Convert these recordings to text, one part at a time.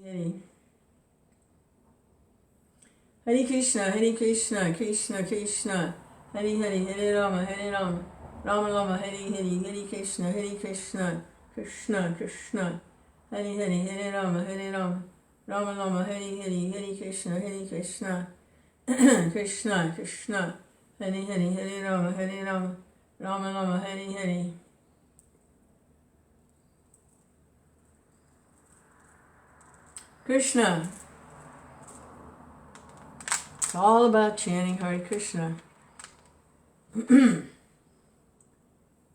Hare Hare Krishna, Hare Krishna, Krishna Krishna, Hare Hare, Hare Rama, Hare Rama, Rama Rama, Hare Hare, Hare Krishna, Krishna Krishna, Hare Hare, Hare Rama, Hare Rama, Rama Rama, Hare Hare, Hare Krishna, Krishna Krishna, Hare Hare, Hare Rama, Hare Rama, Rama Rama, Hare Hare. Krishna. It's all about chanting Hare Krishna.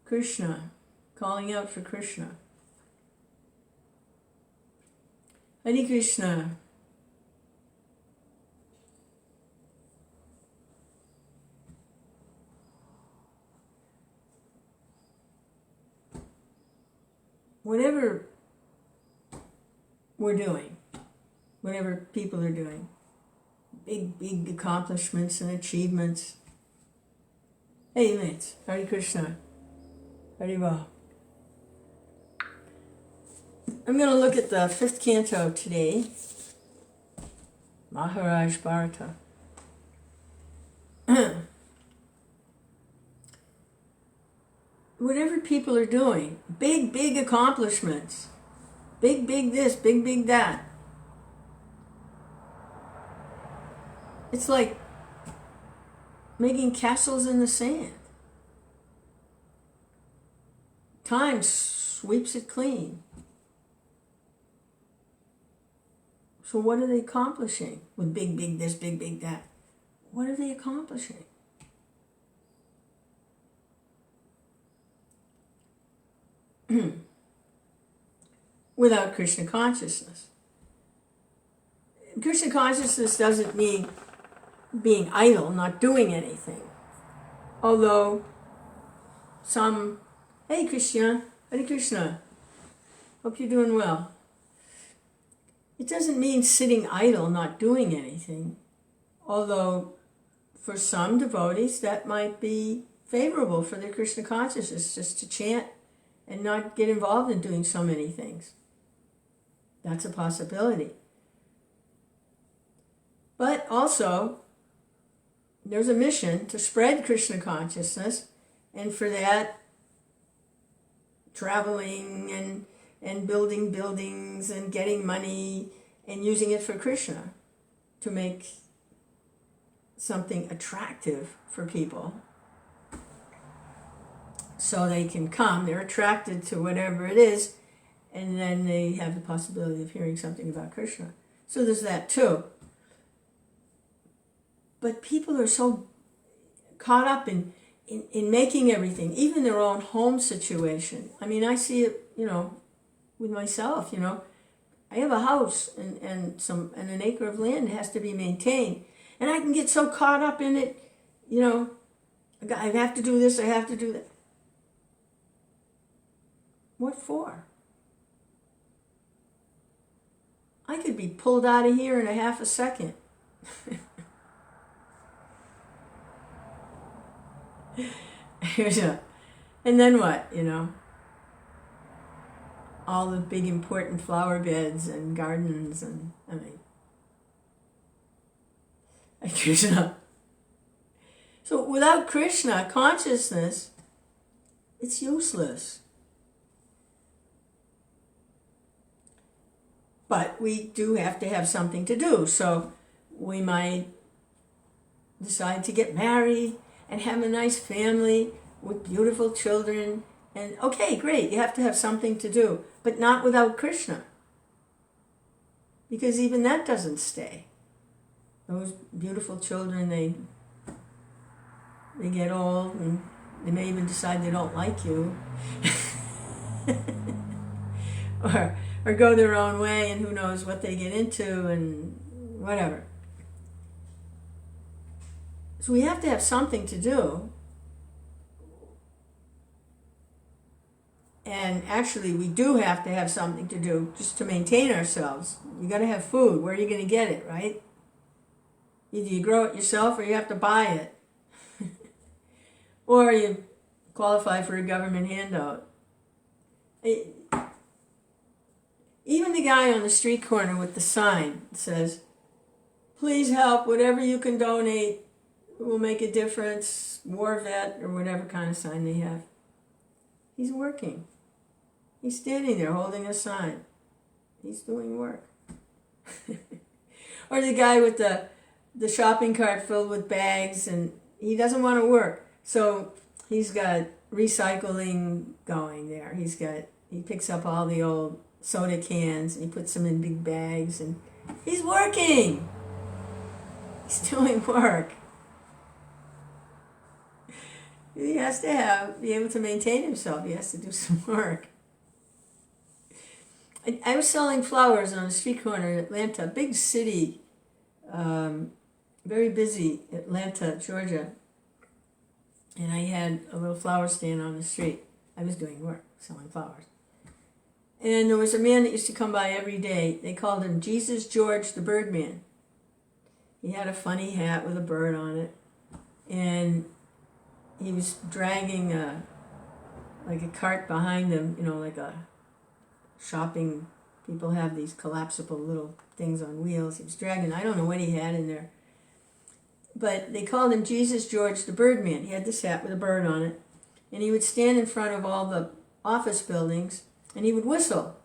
Krishna, calling out for Krishna. Hare Krishna. Whatever we're doing, whatever people are doing, big accomplishments and achievements. Hey mates, Hare Krishna, Hare. I'm going to look at the 5th canto today, Maharaj Bharata. Whatever people are doing, big accomplishments, big this, big that. It's like making castles in the sand. Time sweeps it clean. So what are they accomplishing with big this, big that? What are they accomplishing? Without Krishna consciousness. Krishna consciousness doesn't mean being idle, not doing anything. Although some, hey Krishna, Hare Krishna, hope you're doing well. It doesn't mean sitting idle, not doing anything. Although for some devotees that might be favorable for their Krishna consciousness, just to chant and not get involved in doing so many things. That's a possibility. But also, there's a mission to spread Krishna consciousness, and for that, traveling and building buildings and getting money and using it for Krishna to make something attractive for people so they can come. They're attracted to whatever it is, and then they have the possibility of hearing something about Krishna. So there's that too. But people are so caught up in making everything, even their own home situation. I mean, I see it, with myself, I have a house and an acre of land that has to be maintained. And I can get so caught up in it, I have to do this, I have to do that. What for? I could be pulled out of here in a half a second. And then what, all the big important flower beds and gardens and, Krishna. So without Krishna consciousness, it's useless. But we do have to have something to do. So we might decide to get married and have a nice family with beautiful children. And okay, great, you have to have something to do, but not without Krishna. Because even that doesn't stay. Those beautiful children, they get old and they may even decide they don't like you. or go their own way, and who knows what they get into and whatever. So we have to have something to do. And actually, we do have to have something to do just to maintain ourselves. You got to have food. Where are you going to get it, right? Either you grow it yourself or you have to buy it. Or you qualify for a government handout. Even the guy on the street corner with the sign that says, please help, whatever you can donate will make a difference, war vet, or whatever kind of sign they have. He's working. He's standing there holding a sign. He's doing work. Or the guy with the shopping cart filled with bags, and he doesn't want to work. So he's got recycling going there. He picks up all the old soda cans and he puts them in big bags, and he's working. He's doing work. He has to be able to maintain himself. He has to do some work. I was selling flowers on a street corner in Atlanta, big city, very busy, Atlanta, Georgia. And I had a little flower stand on the street. I was doing work, selling flowers. And there was a man that used to come by every day. They called him Jesus George the Birdman. He had a funny hat with a bird on it. And he was dragging like a cart behind him, like a shopping. People have these collapsible little things on wheels. He was dragging, I don't know what he had in there. But they called him Jesus George the Birdman. He had this hat with a bird on it. And he would stand in front of all the office buildings and he would whistle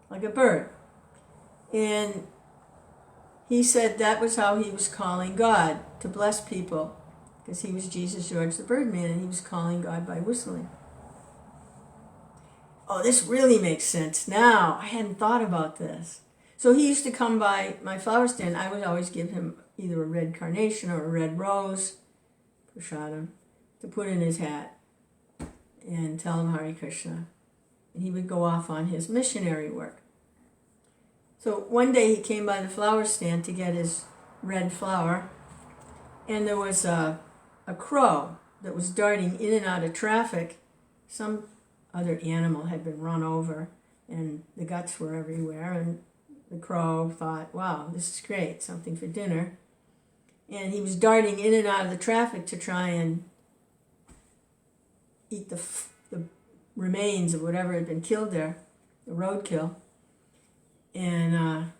like a bird. And he said that was how he was calling God to bless people, because he was Jesus George the Birdman and he was calling God by whistling. Oh, this really makes sense now. I hadn't thought about this. So he used to come by my flower stand. I would always give him either a red carnation or a red rose, prasadam, to put in his hat and tell him Hare Krishna. And he would go off on his missionary work. So one day he came by the flower stand to get his red flower, and there was a crow that was darting in and out of traffic. Some other animal had been run over, and the guts were everywhere, and the crow thought, wow, this is great, something for dinner. And he was darting in and out of the traffic to try and eat the remains of whatever had been killed there, the roadkill. And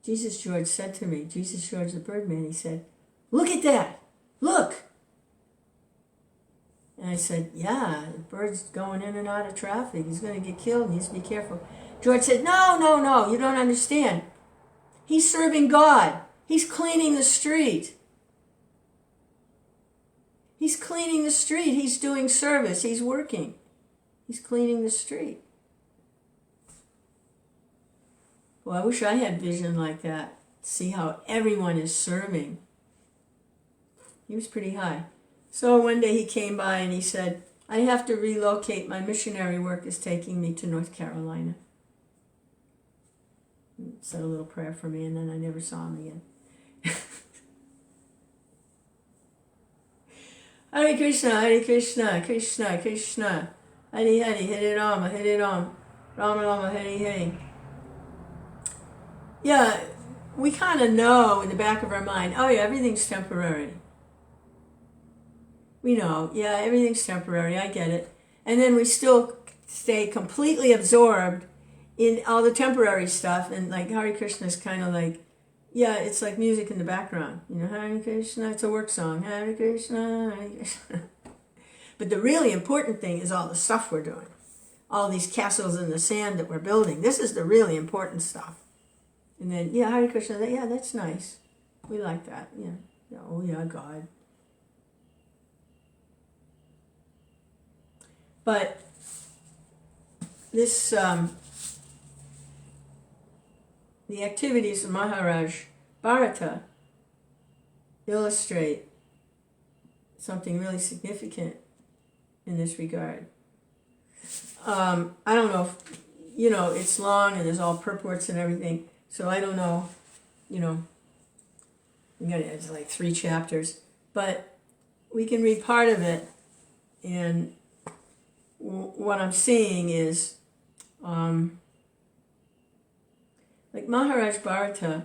Jesus George said to me, Jesus George the Birdman, he said, look at that, look. And I said, yeah, the bird's going in and out of traffic. He's going to get killed. He needs to be careful. George said, no, you don't understand. He's serving God. He's cleaning the street. He's cleaning the street. He's doing service. He's working. He's cleaning the street. Well, I wish I had vision like that. See how everyone is serving. He was pretty high. So one day he came by and he said, I have to relocate. My missionary work is taking me to North Carolina. He said a little prayer for me, and then I never saw him again. Hare Krishna, Hare Krishna, Krishna, Krishna, Hare Hare, Hare Rama, Hare Rama, Rama Rama, Hare Hare. Yeah, we kind of know in the back of our mind, oh yeah, everything's temporary. We know, yeah, everything's temporary, I get it. And then we still stay completely absorbed in all the temporary stuff, and like Hare Krishna is kind of like, yeah, it's like music in the background. Hare Krishna, it's a work song. Hare Krishna, Hare Krishna. But the really important thing is all the stuff we're doing. All these castles in the sand that we're building. This is the really important stuff. And then, yeah, Hare Krishna, yeah, that's nice. We like that, yeah. Oh, yeah, God. But this, the activities of Maharaj Bharata illustrate something really significant in this regard. I don't know if, it's long and there's all purports and everything, so I don't know, it's like 3 chapters, but we can read part of it, and what I'm seeing is, like Maharaj Bharata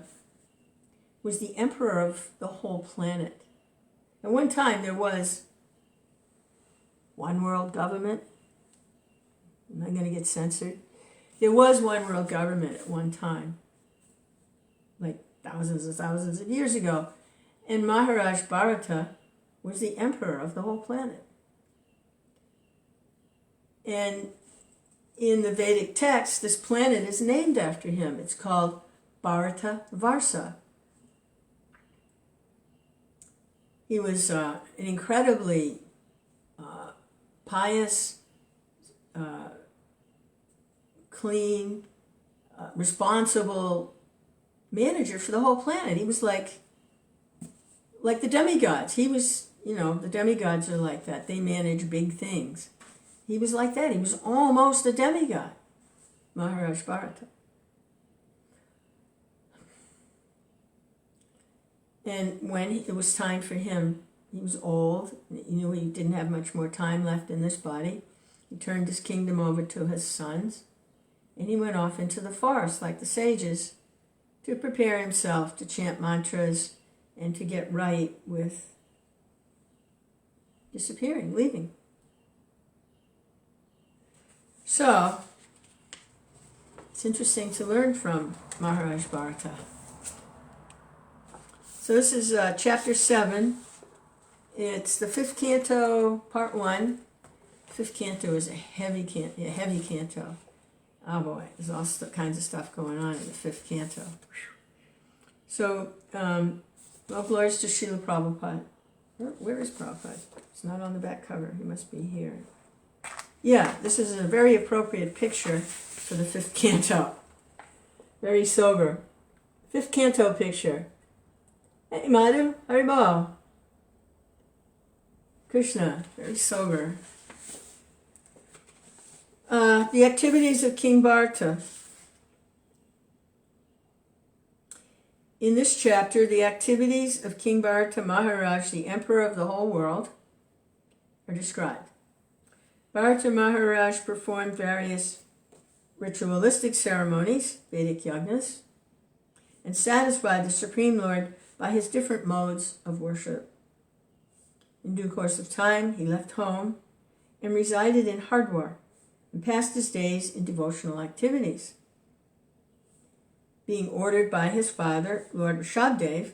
was the emperor of the whole planet. At one time there was one world government. Am I going to get censored? There was one world government at one time, like thousands of years ago, and Maharaj Bharata was the emperor of the whole planet. And in the Vedic text, this planet is named after him. It's called Bharata Varsa. He was an incredibly pious, clean, responsible manager for the whole planet. He was like the demigods. He was, the demigods are like that. They manage big things. He was like that. He was almost a demigod, Maharaj Bharata. And when it was time for him, he was old, he knew he didn't have much more time left in this body. He turned his kingdom over to his sons, and he went off into the forest like the sages to prepare himself to chant mantras and to get right with disappearing, leaving. So, it's interesting to learn from Maharaj Bharata. So this is chapter 7. It's the 5th canto, part 1. 5th canto is a heavy canto. Oh boy, there's all kinds of stuff going on in the 5th canto. So, well, glories to Srila Prabhupada. Where is Prabhupada? It's not on the back cover. He must be here. Yeah, this is a very appropriate picture for the 5th canto. Very sober. 5th canto picture. Hey, Madhu, Haribol. Krishna, very sober. The activities of King Bharata. In this chapter, the activities of King Bharata Maharaj, the emperor of the whole world, are described. Bharata Maharaj performed various ritualistic ceremonies, Vedic yagnas, and satisfied the Supreme Lord by his different modes of worship. In due course of time, he left home and resided in Hardwar and passed his days in devotional activities. Being ordered by his father, Lord Rishabdev,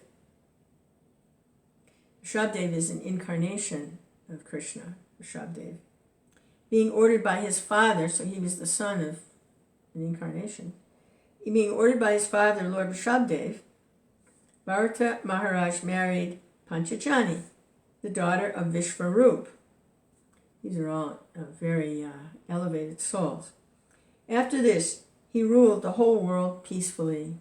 Rishabdev is an incarnation of Krishna, Rishabdev. Being ordered by his father, so he was the son of an incarnation. Being ordered by his father, Lord Rishabdev, Bharata Maharaj married Panchajani, the daughter of Vishvarup. These are all very elevated souls. After this, he ruled the whole world peacefully.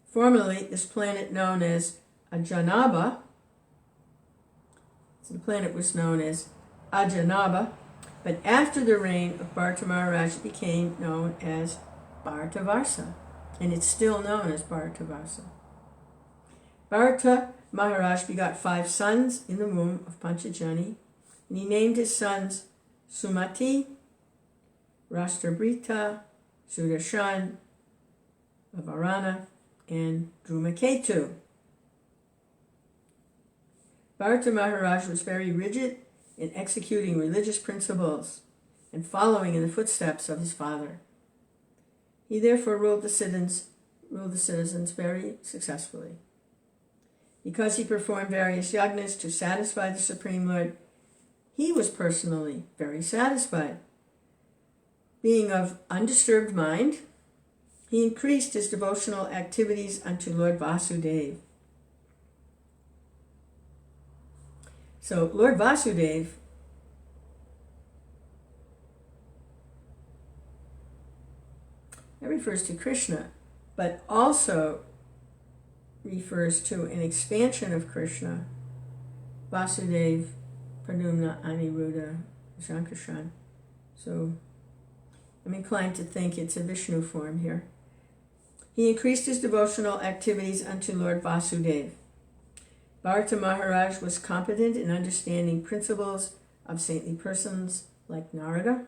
Formerly, this planet known as Ajanaba, so the planet was known as Ajanaba, but after the reign of Bharata Maharaj, it became known as Bharatavarsa, and it's still known as Bharatavarsa. Bharata Maharaj begot 5 sons in the womb of Panchajani, and he named his sons Sumati, Rashtrabrita, Sudarshan, Avarana, and Drumaketu. Bharata Maharaj was very rigid in executing religious principles and following in the footsteps of his father. He therefore ruled the citizens very successfully. Because he performed various yagnas to satisfy the Supreme Lord, he was personally very satisfied. Being of undisturbed mind, he increased his devotional activities unto Lord Vasudeva. So Lord Vasudeva that refers to Krishna, but also refers to an expansion of Krishna, Vasudeva, Pradumna, Aniruddha, Sankarshan. So I'm inclined to think it's a Vishnu form here. He increased his devotional activities unto Lord Vasudeva. Bharata Maharaj was competent in understanding principles of saintly persons like Narada,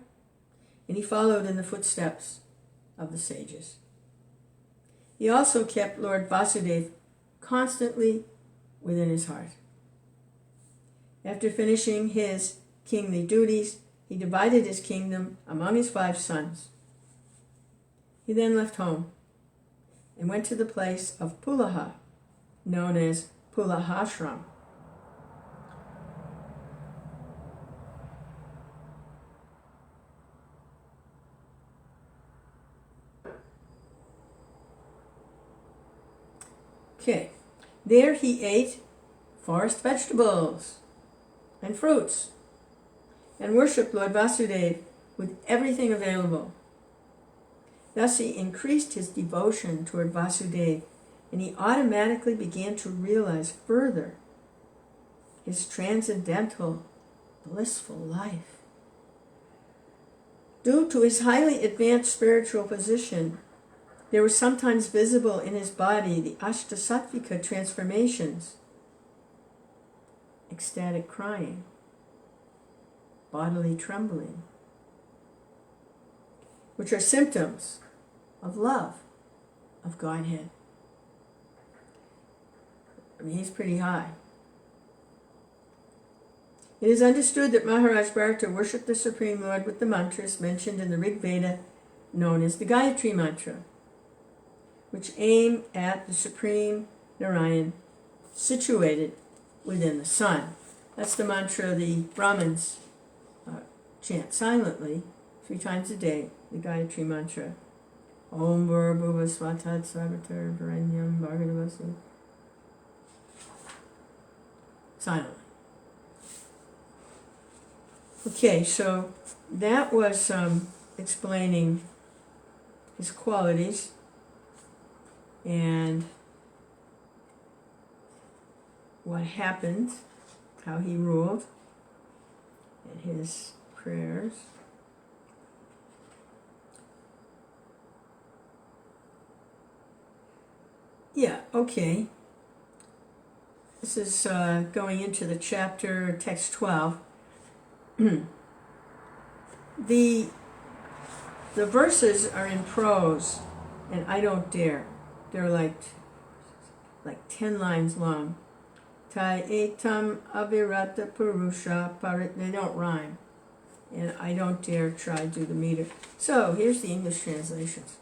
and he followed in the footsteps of the sages. He also kept Lord Vasudeva constantly within his heart. After finishing his kingly duties, he divided his kingdom among his 5 sons. He then left home and went to the place of Pulaha, known as Pulahashram. Okay, there he ate forest vegetables and fruits and worshipped Lord Vasudeva with everything available. Thus he increased his devotion toward Vasudeva, and he automatically began to realize further his transcendental, blissful life. Due to his highly advanced spiritual position, there was sometimes visible in his body the Ashtasattvika transformations: ecstatic crying, bodily trembling, which are symptoms of love of Godhead. I mean, he's pretty high. It is understood that Maharaj Bharata worshipped the Supreme Lord with the mantras mentioned in the Rig Veda, known as the Gayatri Mantra, which aim at the Supreme Narayan situated within the sun. That's the mantra the Brahmins chant silently 3 times a day, the Gayatri Mantra. Om Bhurabhuva Svatat Sarvatar Varenyam Bhargavasya. Silently. Okay, so that was explaining his qualities and what happened, how he ruled, and his prayers. Yeah, okay. This is going into the chapter, text 12. The verses are in prose, and I don't dare. They're like 10 lines long. Tai etam avirata purusha parit. They don't rhyme, and I don't dare try to do the meter. So here's the English translations.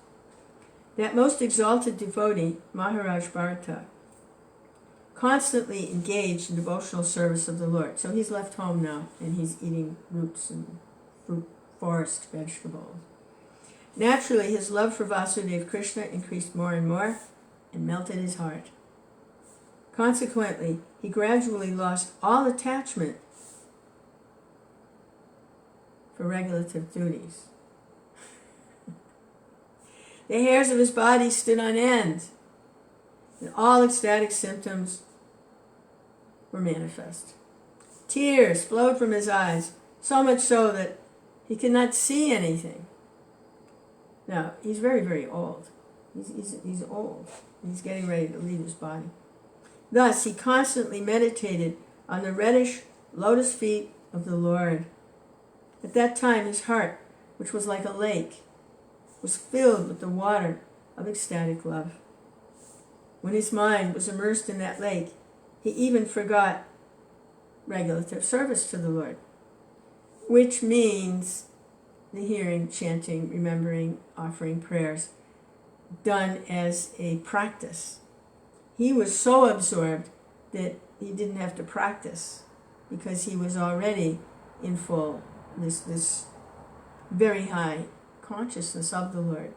That most exalted devotee, Maharaj Bharata, constantly engaged in devotional service of the Lord. So he's left home now, and he's eating roots and fruit, forest vegetables. Naturally, his love for Vasudeva Krishna increased more and more and melted his heart. Consequently, he gradually lost all attachment for regulative duties. The hairs of his body stood on end, and all ecstatic symptoms were manifest. Tears flowed from his eyes, so much so that he could not see anything. Now, he's very, very old. He's old. He's getting ready to leave his body. Thus, he constantly meditated on the reddish lotus feet of the Lord. At that time, his heart, which was like a lake, was filled with the water of ecstatic love. When his mind was immersed in that lake, he even forgot regulative service to the Lord, which means the hearing, chanting, remembering, offering prayers, done as a practice. He was so absorbed that he didn't have to practice because he was already in full, this very high consciousness of the Lord.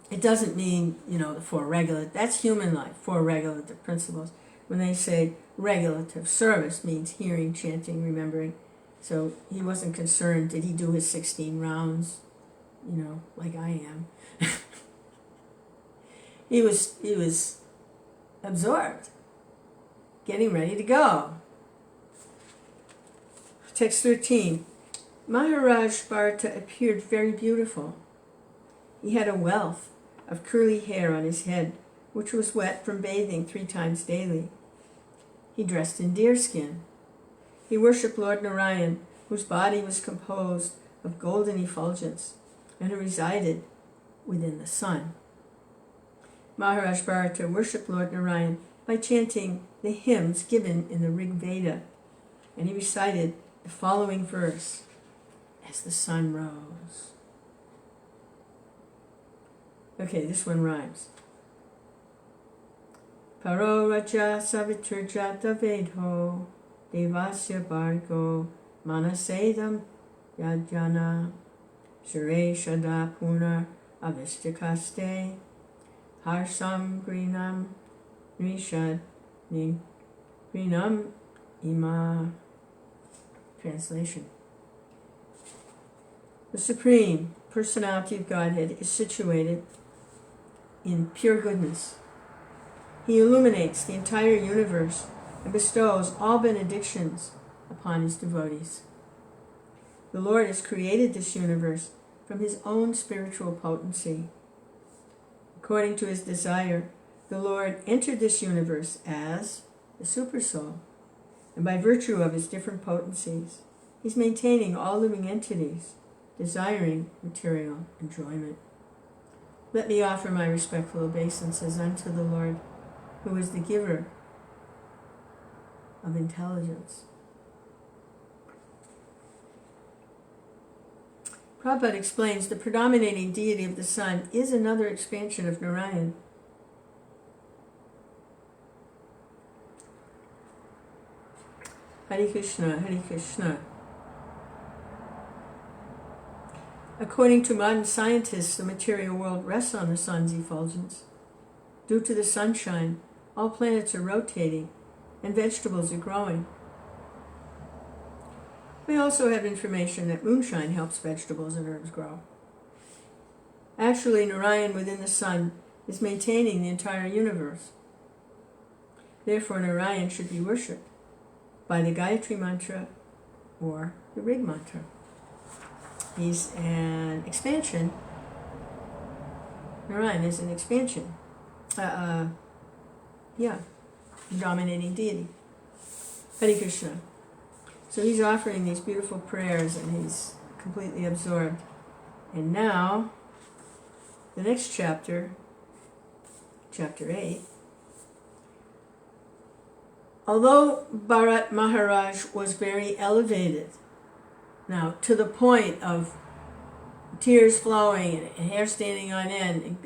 It doesn't mean, the 4 regulative, that's human life, 4 regulative principles. When they say regulative service, means hearing, chanting, remembering. So he wasn't concerned, did he do his 16 rounds, like I am. He was absorbed, getting ready to go. Text 13. Maharaj Bharata appeared very beautiful. He had a wealth of curly hair on his head, which was wet from bathing 3 times daily. He dressed in deerskin. He worshipped Lord Narayan, whose body was composed of golden effulgence, and who resided within the sun. Maharaj Bharata worshipped Lord Narayan by chanting the hymns given in the Rig Veda, and he recited the following verse: as the sun rose, Okay, this one rhymes. Paro Raja Savitrajata Vedho Devasya Bhargo Manasedam Yajana Sureshada Punar Avistakaste Harsam Grinam Nishad Grinam Ima. Translation. The Supreme Personality of Godhead is situated in pure goodness. He illuminates the entire universe and bestows all benedictions upon his devotees. The Lord has created this universe from his own spiritual potency. According to his desire, the Lord entered this universe as the Supersoul, and by virtue of his different potencies, he's maintaining all living entities desiring material enjoyment. Let me offer my respectful obeisances unto the Lord, who is the giver of intelligence. Prabhupada explains the predominating deity of the sun is another expansion of Narayan. Hare Krishna, Hare Krishna. According to modern scientists, the material world rests on the sun's effulgence. Due to the sunshine, all planets are rotating and vegetables are growing. We also have information that moonshine helps vegetables and herbs grow. Actually, Narayan within the sun is maintaining the entire universe. Therefore, Narayan should be worshipped by the Gayatri Mantra or the Rig Mantra. He's an expansion. Narayan is an expansion. Dominating deity. Hare Krishna. So he's offering these beautiful prayers and he's completely absorbed. And now, the next chapter, chapter 8. Although Bharat Maharaj was very elevated, now to the point of tears flowing and hair standing on end,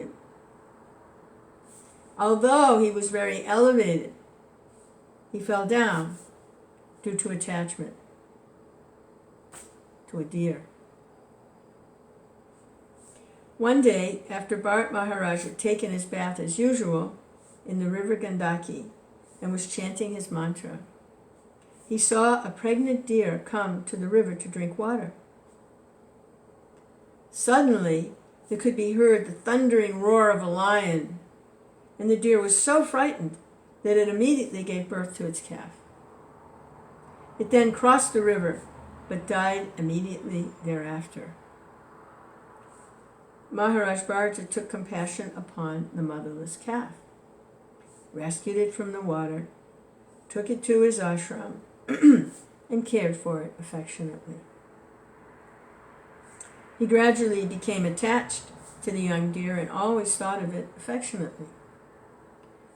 although he was very elevated, he fell down due to attachment to a deer. One day, after Bharat Maharaj had taken his bath as usual in the river Gandaki and was chanting his mantra, he saw a pregnant deer come to the river to drink water. Suddenly, there could be heard the thundering roar of a lion, and the deer was so frightened that it immediately gave birth to its calf. It then crossed the river, but died immediately thereafter. Maharaj Bharata took compassion upon the motherless calf, rescued it from the water, took it to his ashram, and cared for it affectionately. He gradually became attached to the young deer and always thought of it affectionately.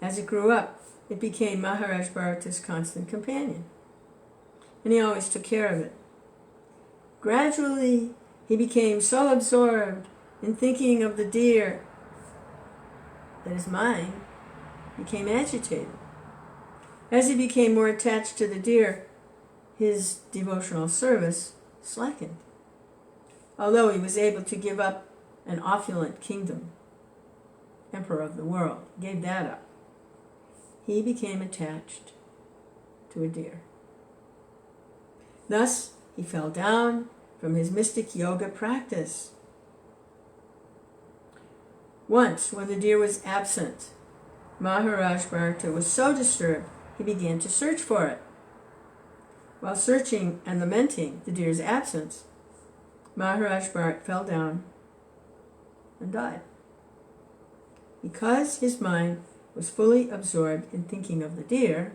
As it grew up, it became Maharaj Bharata's constant companion, and he always took care of it. Gradually, he became so absorbed in thinking of the deer that his mind became agitated. As he became more attached to the deer, his devotional service slackened. Although he was able to give up an opulent kingdom, emperor of the world, gave that up, he became attached to a deer. Thus, he fell down from his mystic yoga practice. Once, when the deer was absent, Maharaj Bharata was so disturbed, he began to search for it. While searching and lamenting the deer's absence, Maharaj Bharata fell down and died. Because his mind was fully absorbed in thinking of the deer,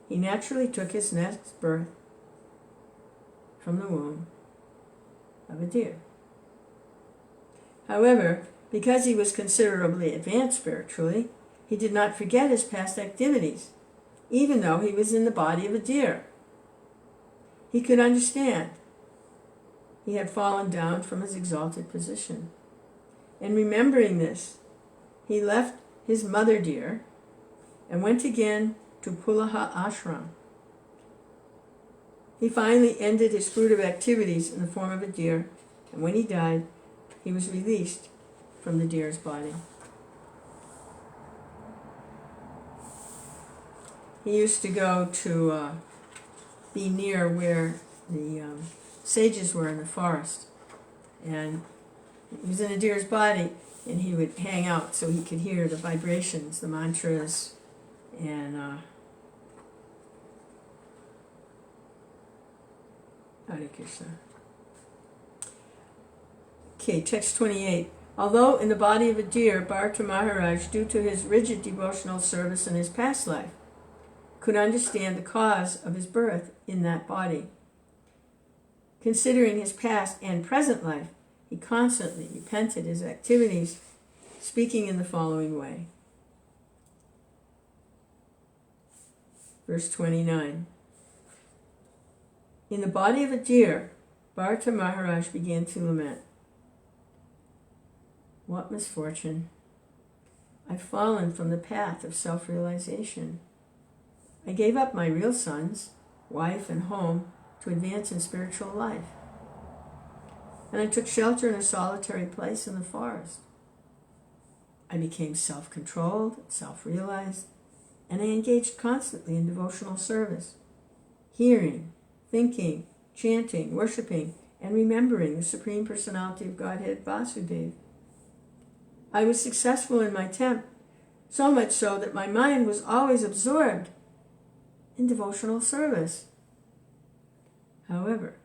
he naturally took his next birth from the womb of a deer. However, because he was considerably advanced spiritually, he did not forget his past activities, even though he was in the body of a deer. He could understand. He had fallen down from his exalted position. And remembering this, he left his mother deer and went again to Pulaha Ashram. He finally ended his fruitive activities in the form of a deer, and when he died, he was released from the deer's body. He used to go to be near where the sages were in the forest, and he was in a deer's body, and he would hang out so he could hear the vibrations, the mantras, and Hare Krishna. Okay, text 28. Although in the body of a deer, Bharata Maharaj, due to his rigid devotional service in his past life, could understand the cause of his birth in that body. Considering his past and present life, he constantly repented his activities, speaking in the following way. Verse 29. In the body of a deer, Bharata Maharaj began to lament. What misfortune! I've fallen from the path of self-realization. I gave up my real sons, wife, and home to advance in spiritual life. And I took shelter in a solitary place in the forest. I became self-controlled, self-realized, and I engaged constantly in devotional service, hearing, thinking, chanting, worshiping, and remembering the Supreme Personality of Godhead Vasudeva. I was successful in my attempt, so much so that my mind was always absorbed in devotional service. However,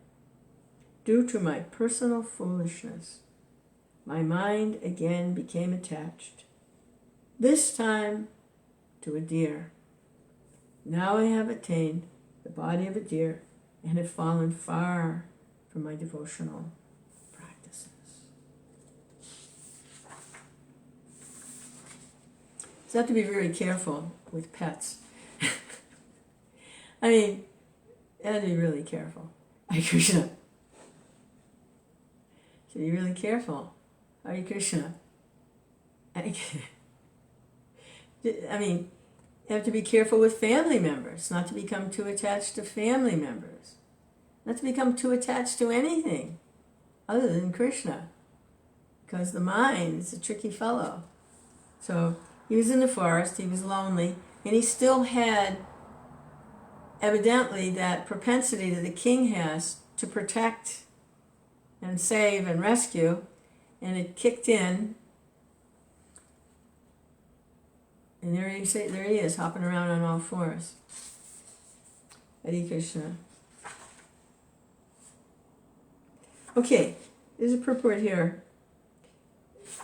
due to my personal foolishness, my mind again became attached, this time to a deer. Now I have attained the body of a deer and have fallen far from my devotional practices. So you have to be very careful with pets. I mean, you have to be really careful. Hare Krishna. So be really careful. Hare Krishna. I mean, you have to be careful with family members, not to become too attached to family members, not to become too attached to anything other than Krishna, because the mind is a tricky fellow. So he was in the forest, he was lonely, and he still had evidently that propensity that the king has to protect and save and rescue, and it kicked in. And there he is, hopping around on all fours. Hare Krishna. Okay, there's a purport here.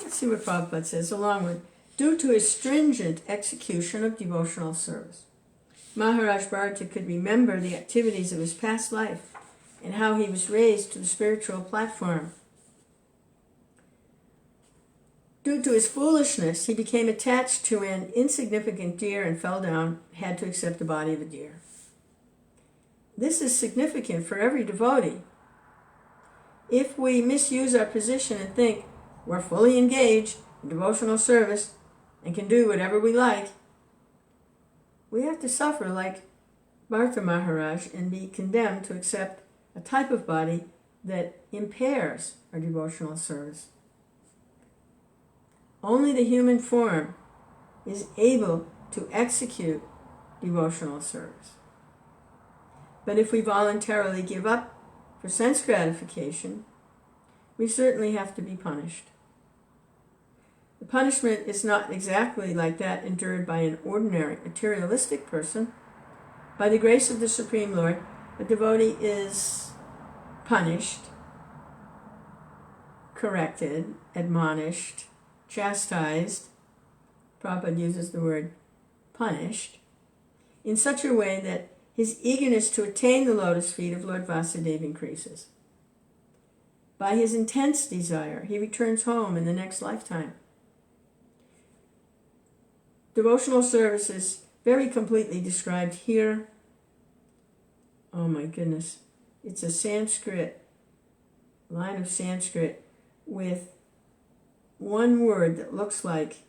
Let's see what Prabhupada says, along with, due to his stringent execution of devotional service, Maharaj Bharata could remember the activities of his past life and how he was raised to the spiritual platform. Due to his foolishness, he became attached to an insignificant deer and fell down, had to accept the body of a deer. This is significant for every devotee. If we misuse our position and think we're fully engaged in devotional service and can do whatever we like, we have to suffer like Bharata Maharaj and be condemned to accept a type of body that impairs our devotional service. Only the human form is able to execute devotional service. But if we voluntarily give up for sense gratification, we certainly have to be punished. The punishment is not exactly like that endured by an ordinary materialistic person. By the grace of the Supreme Lord, a devotee is punished, corrected, admonished, chastised, Prabhupada uses the word punished, in such a way that his eagerness to attain the lotus feet of Lord Vasudeva increases. By his intense desire, he returns home in the next lifetime. Devotional service is very completely described here. Oh my goodness. It's a Sanskrit, line of Sanskrit with one word that looks like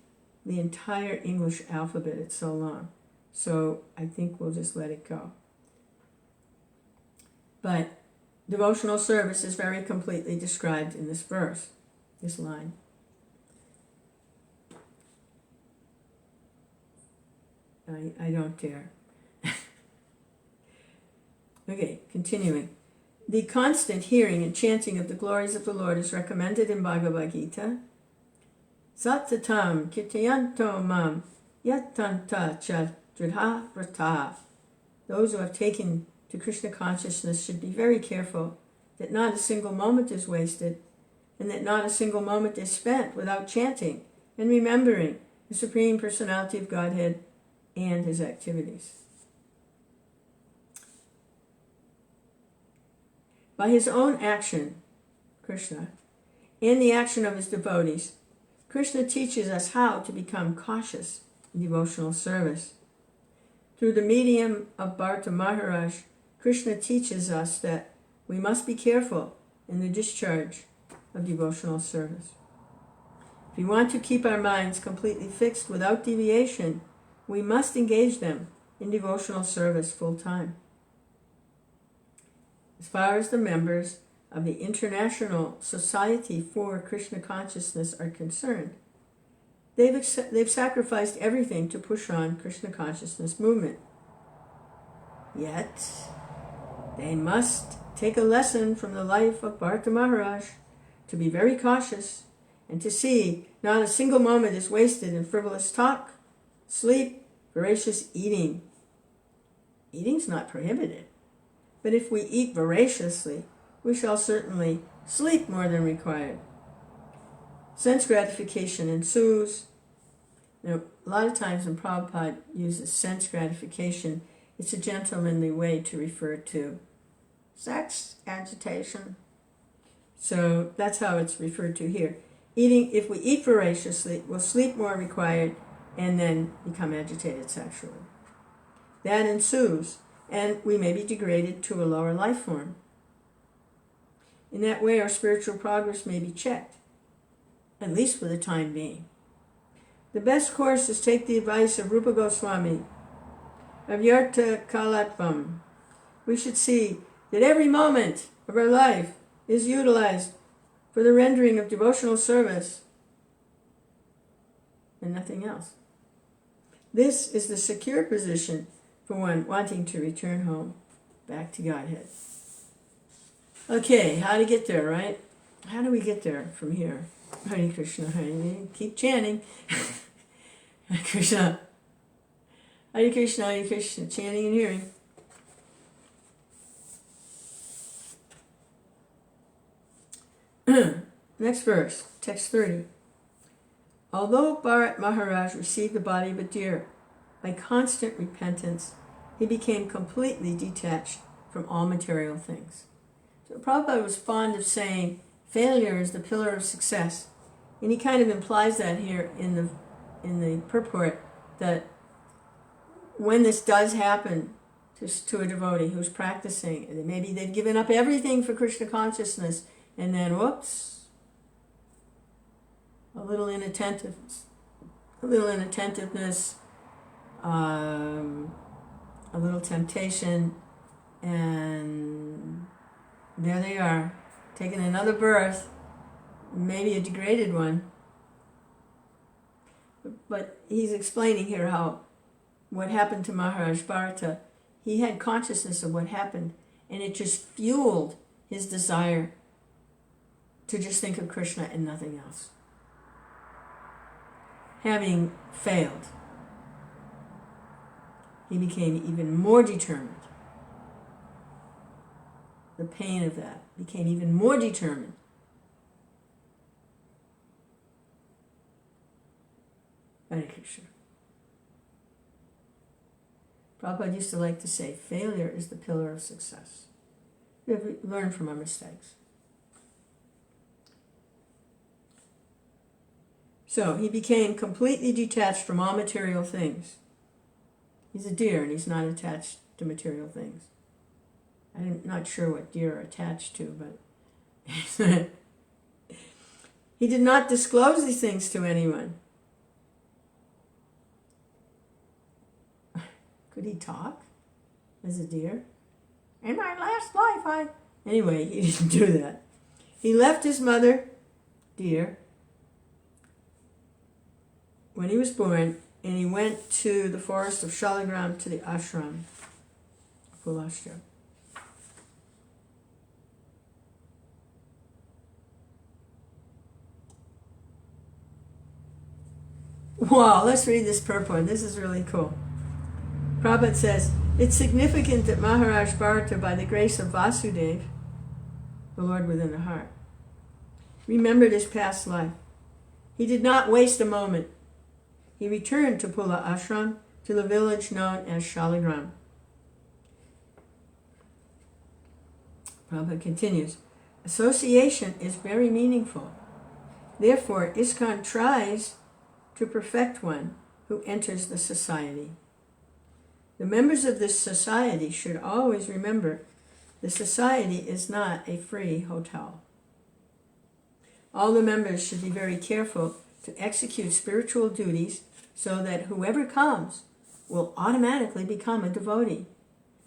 the entire English alphabet. It's so long. So I think we'll just let it go. But devotional service is very completely described in this verse, this line. I don't dare. Okay, continuing. The constant hearing and chanting of the glories of the Lord is recommended in Bhagavad Gita. Satatam kitayanto mam yatanta cha dridha vrata. Those who have taken to Krishna consciousness should be very careful that not a single moment is wasted and that not a single moment is spent without chanting and remembering the Supreme Personality of Godhead and his activities. By his own action, Krishna, and the action of his devotees, Krishna teaches us how to become cautious in devotional service. Through the medium of Bharata Maharaj, Krishna teaches us that we must be careful in the discharge of devotional service. If we want to keep our minds completely fixed without deviation, we must engage them in devotional service full time. As far as the members of the International Society for Krishna Consciousness are concerned, they've sacrificed everything to push on Krishna consciousness movement. Yet, they must take a lesson from the life of Bharata Maharaj to be very cautious and to see not a single moment is wasted in frivolous talk, sleep, voracious eating. Eating's not prohibited, but if we eat voraciously, we shall certainly sleep more than required. Sense gratification ensues. Now, a lot of times when Prabhupada uses sense gratification, it's a gentlemanly way to refer to sex agitation. So that's how it's referred to here. Eating, if we eat voraciously, we'll sleep more required and then become agitated sexually. That ensues, and we may be degraded to a lower life form. In that way, our spiritual progress may be checked, at least for the time being. The best course is take the advice of Rupa Goswami, Avyarta Kalatvam. We should see that every moment of our life is utilized for the rendering of devotional service and nothing else. This is the secure position for one wanting to return home, back to Godhead. Okay, how to get there, right? How do we get there from here? Hare Krishna, Hare. Keep chanting. Hare Krishna. Hare Krishna, Hare Krishna. Chanting and hearing. Next verse, text 30. Although Bharat Maharaj received the body of a deer, by constant repentance, he became completely detached from all material things. So Prabhupada was fond of saying, failure is the pillar of success. And he kind of implies that here in the purport, that when this does happen to a devotee who's practicing, and maybe they've given up everything for Krishna consciousness, and then whoops, a little inattentiveness, a little temptation, and there they are, taking another birth, maybe a degraded one. But he's explaining here how what happened to Maharaj Bharata, he had consciousness of what happened, and it just fueled his desire to just think of Krishna and nothing else. Having failed, he became even more determined. The pain of that became even more determined. Hare Krishna. Prabhupada used to like to say, failure is the pillar of success. We have to learn from our mistakes. So he became completely detached from all material things. He's a deer and he's not attached to material things. I'm not sure what deer are attached to, but he He did not disclose these things to anyone. Could he talk as a deer? In my last life, Anyway, he didn't do that. He left his mother, deer, when he was born, and he went to the forest of Shaligram, to the ashram, Pulashtra. Wow, let's read this purport. This is really cool. Prabhupada says, it's significant that Maharaj Bharata, by the grace of Vasudeva, the Lord within the heart, remembered his past life. He did not waste a moment. He returned to Pula Ashram, to the village known as Shaligram. Prabhupada continues, association is very meaningful. Therefore, ISKCON tries to perfect one who enters the society. The members of this society should always remember the society is not a free hotel. All the members should be very careful to execute spiritual duties so that whoever comes will automatically become a devotee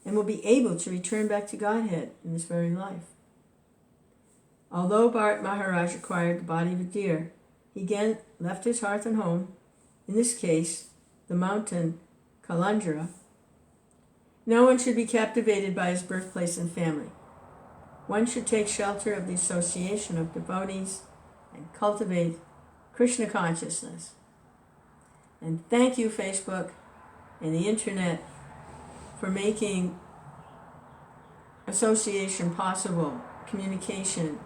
and will be able to return back to Godhead in this very life. Although Bharat Maharaj acquired the body of a deer, he again left his hearth and home, in this case, the mountain Kalandra. No one should be captivated by his birthplace and family. One should take shelter of the association of devotees and cultivate Krishna consciousness. And thank you, Facebook and the internet, for making association possible, communication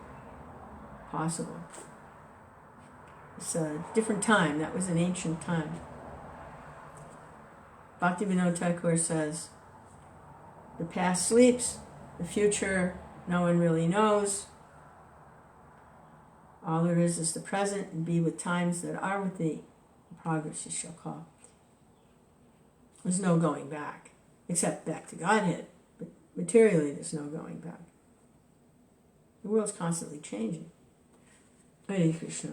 possible. It's a different time. That was an ancient time. Bhaktivinoda Thakur says, the past sleeps, the future no one really knows. All there is the present, and be with times that are with thee. The progress you shall call. There's no going back, except back to Godhead. But materially, there's no going back. The world's constantly changing. Hare Krishna.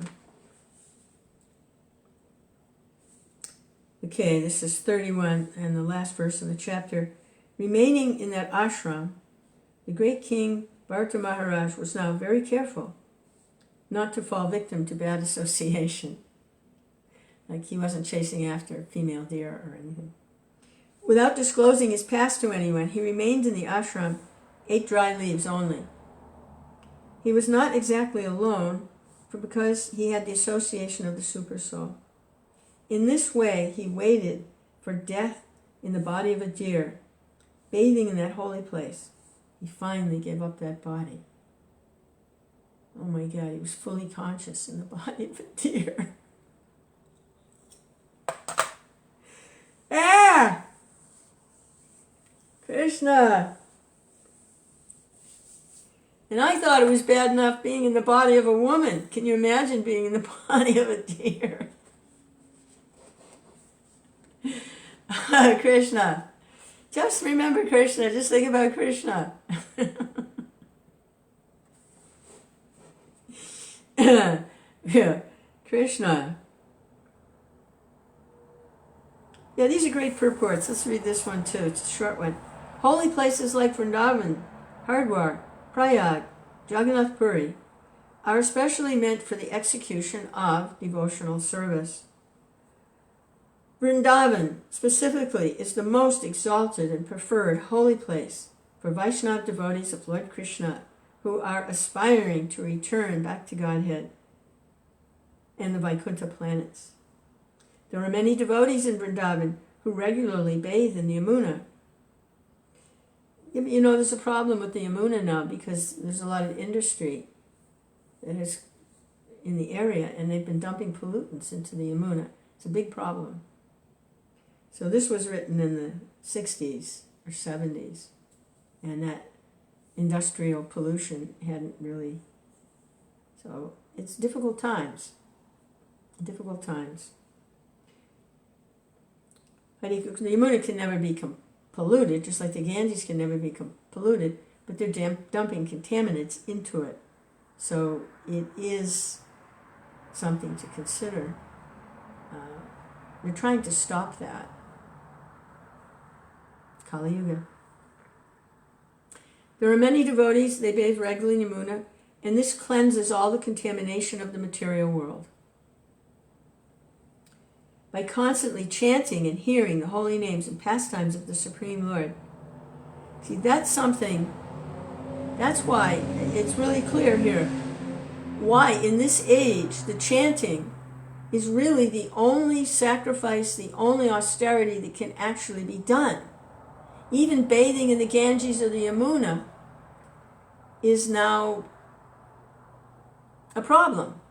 Okay, this is 31 and the last verse of the chapter. Remaining in that ashram, the great king Bharata Maharaj was now very careful not to fall victim to bad association. Like he wasn't chasing after a female deer or anything. Without disclosing his past to anyone, he remained in the ashram, ate dry leaves only. He was not exactly alone, because he had the association of the Supersoul. In this way, he waited for death in the body of a deer, bathing in that holy place. He finally gave up that body. Oh my God, he was fully conscious in the body of a deer. Ah! Krishna! And I thought it was bad enough being in the body of a woman. Can you imagine being in the body of a deer? Krishna. Just remember Krishna. Just think about Krishna. Yeah, Krishna. Yeah, these are great purports. Let's read this one too. It's a short one. Holy places like Vrindavan, Hardwar, Prayag, Jagannath Puri are especially meant for the execution of devotional service. Vrindavan, specifically, is the most exalted and preferred holy place for Vaishnava devotees of Lord Krishna who are aspiring to return back to Godhead and the Vaikuntha planets. There are many devotees in Vrindavan who regularly bathe in the Yamuna. You know, there's a problem with the Yamuna now because there's a lot of industry that is in the area and they've been dumping pollutants into the Yamuna. It's a big problem. So this was written in the 60s or 70s, and that industrial pollution hadn't really... So it's difficult times. Difficult times. But the Yamuna can never be polluted, just like the Ganges can never be polluted, but they're dumping contaminants into it. So it is something to consider. They're trying to stop that. Kali Yuga. There are many devotees, they bathe regularly in Yamuna, and this cleanses all the contamination of the material world. By constantly chanting and hearing the holy names and pastimes of the Supreme Lord. See, that's something, that's why it's really clear here why in this age the chanting is really the only sacrifice, the only austerity that can actually be done. Even bathing in the Ganges or the Yamuna is now a problem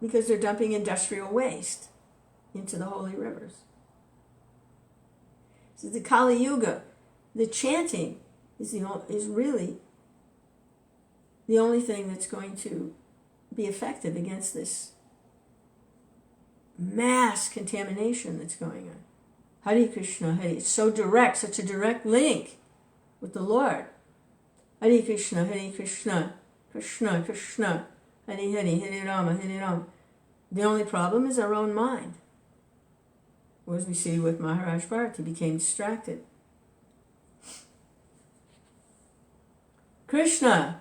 because they're dumping industrial waste into the holy rivers. So the Kali Yuga, the chanting is really the only thing that's going to be effective against this mass contamination that's going on. Hare Krishna, Hare. It's so direct, such a direct link with the Lord. Hare Krishna, Krishna Krishna, Hare Hare, Hare Rama, Hare Rama. The only problem is our own mind. Or as we see with Maharaj Bharata, he became distracted. Krishna.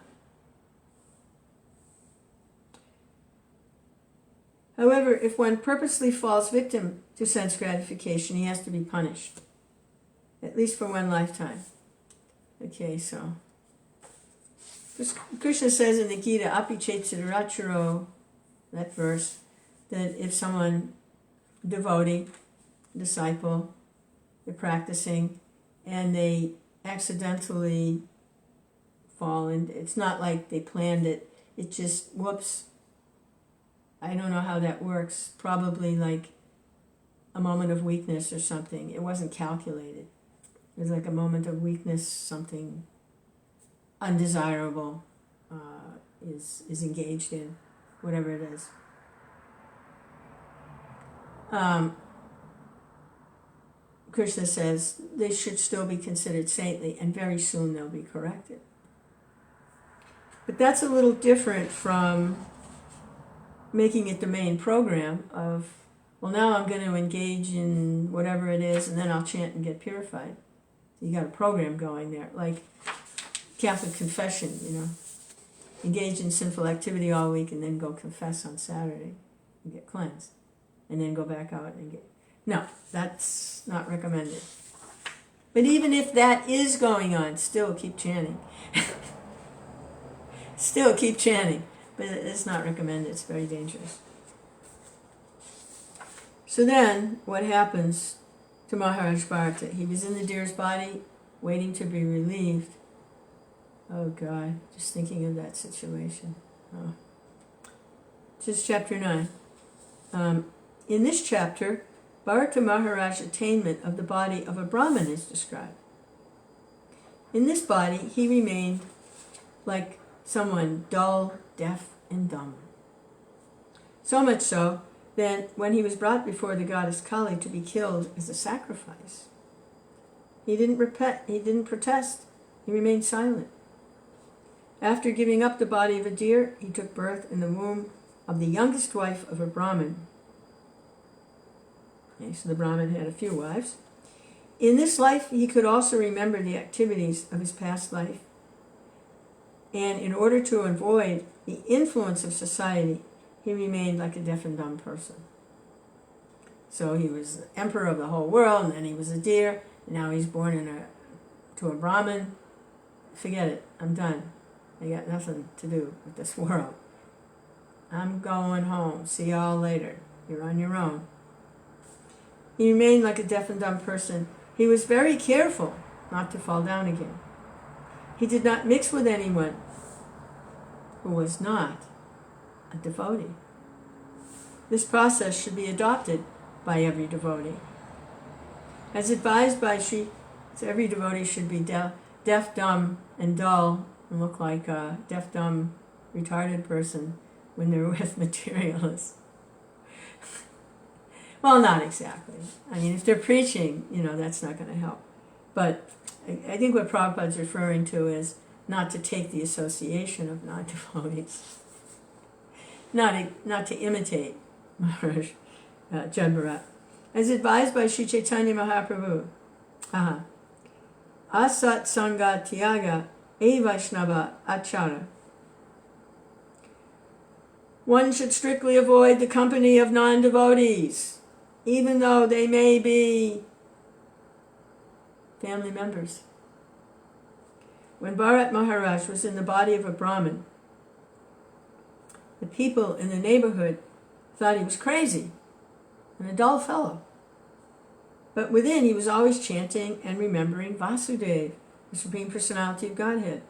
However, if one purposely falls victim to sense gratification, he has to be punished, at least for one lifetime. Okay, so Krishna says in the Gita, Api Chetsidaracharo, that verse, that if someone, devotee, disciple, they're practicing, and they accidentally fall, and it's not like they planned it, it just, whoops, I don't know how that works, probably like a moment of weakness or something. It wasn't calculated. It was like a moment of weakness, something undesirable is engaged in, whatever it is. Krishna says they should still be considered saintly, and very soon they'll be corrected. But that's a little different from making it the main program of, well, now I'm going to engage in whatever it is, and then I'll chant and get purified. So you got a program going there, like Catholic confession, engage in sinful activity all week and then go confess on Saturday and get cleansed, and then go back out and get... No, that's not recommended. But even if that is going on, still keep chanting. Still keep chanting. But it's not recommended. It's very dangerous. So then, what happens to Maharaj Bharata? He was in the deer's body, waiting to be relieved. Oh God, just thinking of that situation. Oh. This is chapter 9. In this chapter, Bharata Maharaj's attainment of the body of a Brahmin is described. In this body, he remained like someone dull, deaf, and dumb. So much so that when he was brought before the goddess Kali to be killed as a sacrifice, he didn't protest, he remained silent. After giving up the body of a deer, he took birth in the womb of the youngest wife of a Brahmin. Okay, so the Brahmin had a few wives. In this life, he could also remember the activities of his past life. And in order to avoid the influence of society, he remained like a deaf and dumb person. So he was the emperor of the whole world, and then he was a deer, and now he's born to a Brahmin. Forget it, I'm done. I got nothing to do with this world. I'm going home. See y'all later. You're on your own. He remained like a deaf and dumb person. He was very careful not to fall down again. He did not mix with anyone who was not a devotee. This process should be adopted by every devotee. As advised by Sri, so every devotee should be deaf, dumb, and dull, and look like a deaf, dumb, retarded person when they're with materialists. Well, not exactly. I mean, if they're preaching, that's not going to help. But I think what Prabhupada's referring to is not to take the association of non-devotees. not to imitate Maharaj Jad Bharat. As advised by Sri Chaitanya Mahaprabhu, Asat Sangha Tyaga E Vaishnava Achara. One should strictly avoid the company of non-devotees, even though they may be family members. When Bharat Maharaj was in the body of a Brahmin, the people in the neighborhood thought he was crazy and a dull fellow. But within, he was always chanting and remembering Vasudeva, the Supreme Personality of Godhead.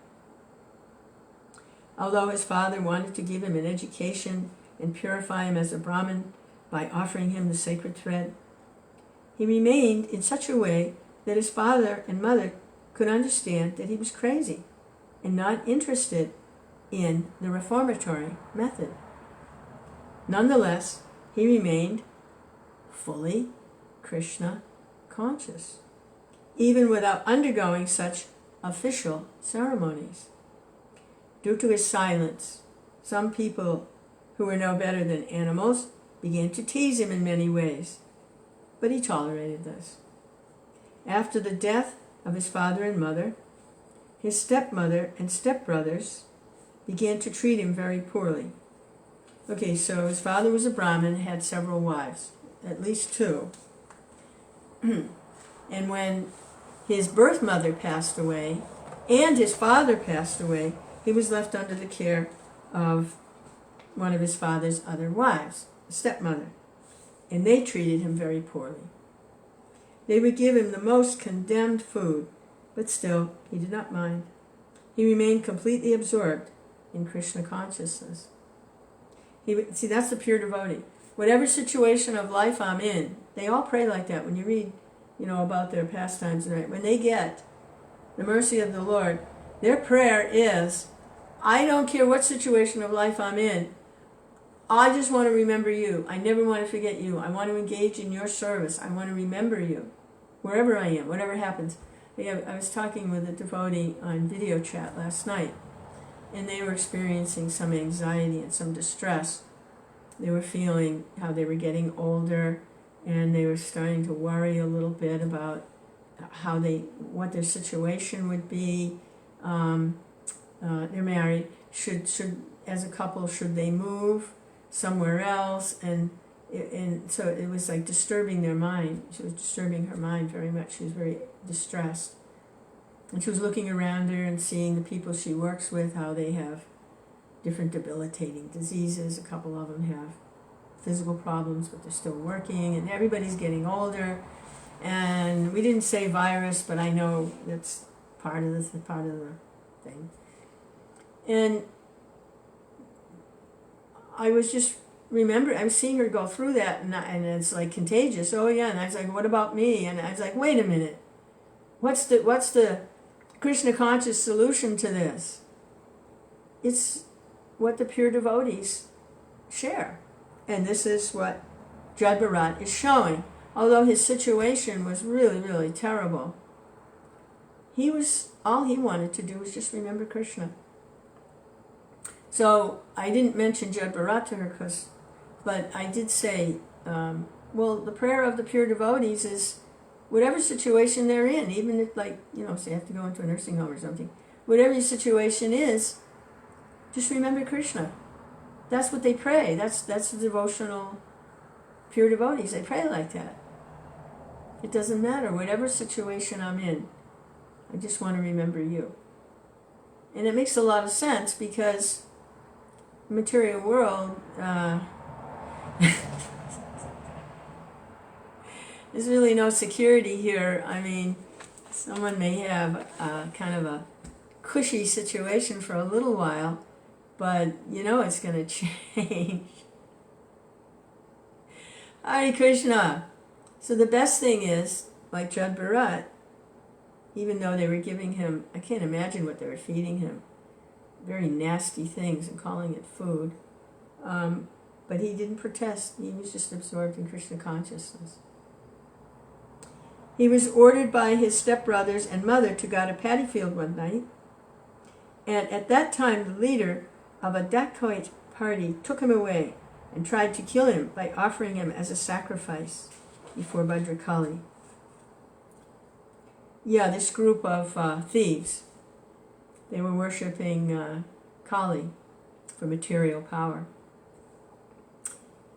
Although his father wanted to give him an education and purify him as a Brahmin by offering him the sacred thread, he remained in such a way that his father and mother could understand that he was crazy and not interested in the reformatory method. Nonetheless, he remained fully Krishna conscious, even without undergoing such official ceremonies. Due to his silence, some people who were no better than animals began to tease him in many ways, but he tolerated this. After the death of his father and mother, his stepmother and stepbrothers began to treat him very poorly. Okay, so his father was a Brahmin, had several wives, at least two. And when his birth mother passed away and his father passed away, he was left under the care of one of his father's other wives, a stepmother, and they treated him very poorly. They would give him the most condemned food, but still he did not mind. He remained completely absorbed in Krishna consciousness. See, that's the pure devotee. Whatever situation of life I'm in, they all pray like that. When you read, about their pastimes, and when they get the mercy of the Lord, their prayer is, I don't care what situation of life I'm in, I just want to remember you. I never want to forget you. I want to engage in your service. I want to remember you, wherever I am, whatever happens. I was talking with a devotee on video chat last night, and they were experiencing some anxiety and some distress. They were feeling how they were getting older, and they were starting to worry a little bit about what their situation would be. They're married. Should as a couple, should they move somewhere else? And so it was like disturbing their mind. She was disturbing her mind very much. She was very distressed. And she was looking around her and seeing the people she works with, how they have different debilitating diseases. A couple of them have physical problems, but they're still working, and everybody's getting older. And we didn't say virus, but I know that's part of the thing. And I was just I was seeing her go through that, and it's like contagious. Oh yeah, and I was like, what about me? And I was like, wait a minute, what's the Krishna conscious solution to this? It's what the pure devotees share, and this is what Jad Bharat is showing. Although his situation was really, really terrible, all he wanted to do was just remember Krishna. So I didn't mention Jad Bharat to her, but I did say, the prayer of the pure devotees is whatever situation they're in, even if, say you have to go into a nursing home or something, whatever your situation is, just remember Krishna. That's what they pray. That's the devotional pure devotees. They pray like that. It doesn't matter. Whatever situation I'm in, I just want to remember you. And it makes a lot of sense because the material world, there's really no security here. I mean, someone may have kind of a cushy situation for a little while, but it's going to change. Hare Krishna. So the best thing is, like Jad Bharat, even though they were giving him, I can't imagine what they were feeding him, very nasty things and calling it food, but he didn't protest. He was just absorbed in Krishna consciousness. He was ordered by his stepbrothers and mother to go to paddy field one night, and at that time the leader of a dacoit party took him away and tried to kill him by offering him as a sacrifice before Bhadrakali. Yeah, this group of thieves, they were worshipping Kali for material power.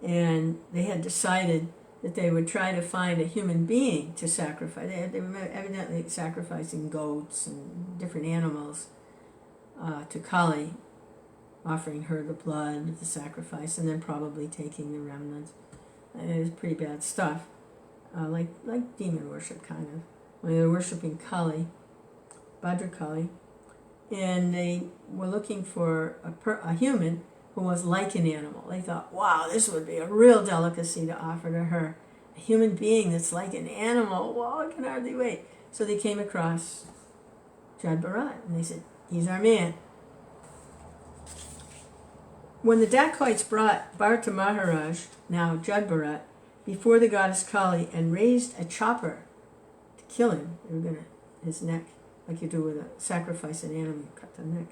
And they had decided that they would try to find a human being to sacrifice. They were evidently sacrificing goats and different animals to Kali, offering her the blood of the sacrifice, and then probably taking the remnants. And it was pretty bad stuff, like demon worship, kind of. When they were worshipping Kali, Bhadrakali, and they were looking for a human who was like an animal. They thought, wow, this would be a real delicacy to offer to her. A human being that's like an animal. Wow, I can hardly wait. So they came across Jad Bharat, and they said, he's our man. When the dacoits brought Bharata Maharaj, now Jad Bharat, before the goddess Kali and raised a chopper to kill him, they were going to his neck, like you do with a sacrifice an animal, you cut the neck.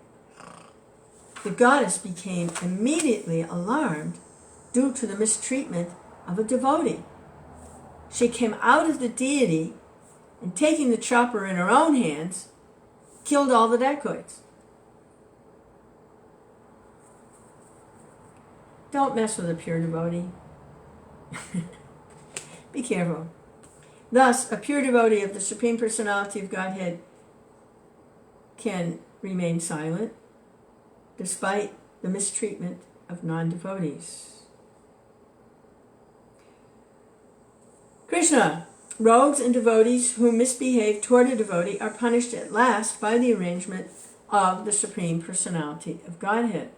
The goddess became immediately alarmed due to the mistreatment of a devotee. She came out of the deity and, taking the chopper in her own hands, killed all the dacoits. Don't mess with a pure devotee. Be careful. Thus, a pure devotee of the Supreme Personality of Godhead can remain silent despite the mistreatment of non-devotees. Krishna, rogues and devotees who misbehave toward a devotee are punished at last by the arrangement of the Supreme Personality of Godhead.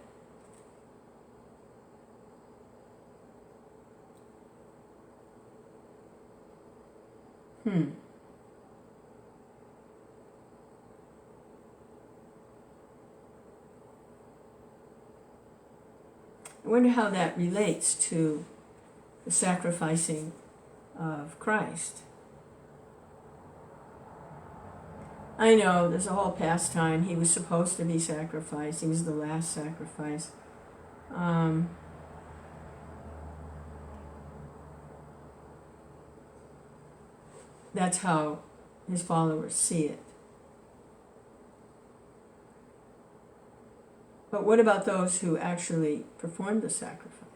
I wonder how that relates to the sacrificing of Christ. I know there's a whole pastime. He was supposed to be sacrificed. He was the last sacrifice. That's how his followers see it. But what about those who actually performed the sacrifice?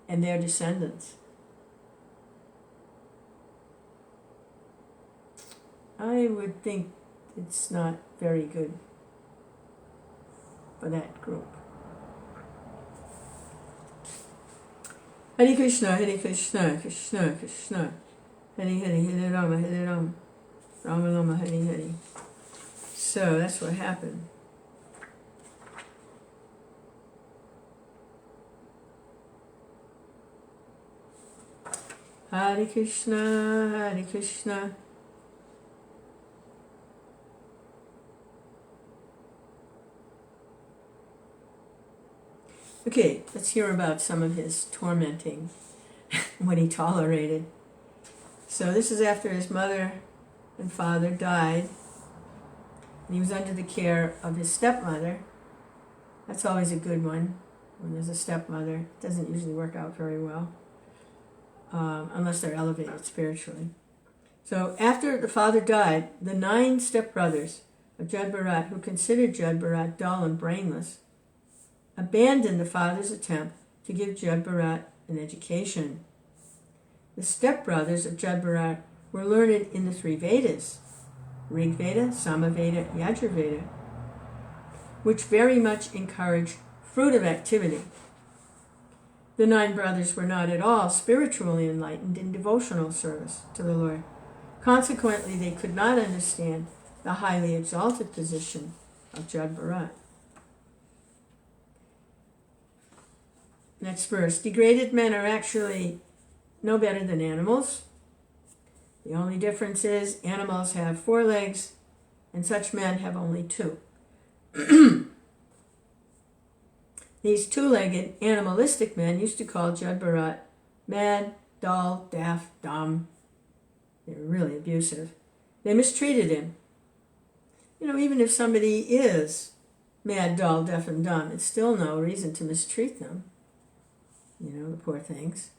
And their descendants? I would think it's not very good for that group. Hare Krishna, Krishna Krishna, Hare Hare Rama, Rama Rama, Hare Hare. So that's what happened. Hare Krishna, Hare Krishna. Okay, let's hear about some of his tormenting, what he tolerated. So this is after his mother and father died, and he was under the care of his stepmother. That's always a good one, when there's a stepmother. It doesn't usually work out very well. Unless they're elevated spiritually. So after the father died, the 9 stepbrothers of Jad Bharat, who considered Jad Bharat dull and brainless, abandoned the father's attempt to give Jad Bharat an education. The stepbrothers of Jad Bharat were learned in the 3 Vedas, Rig Veda, Samaveda, Yajurveda, which very much encouraged fruitive activity. The 9 brothers were not at all spiritually enlightened in devotional service to the Lord. Consequently, they could not understand the highly exalted position of Jad Bharat. Next verse. Degraded men are actually no better than animals. The only difference is animals have 4 legs, and such men have only 2. These 2-legged, animalistic men used to call Jad Bharat mad, dull, daft, dumb. They were really abusive. They mistreated him. You know, even if somebody is mad, dull, deaf, and dumb, it's still no reason to mistreat them. The poor things.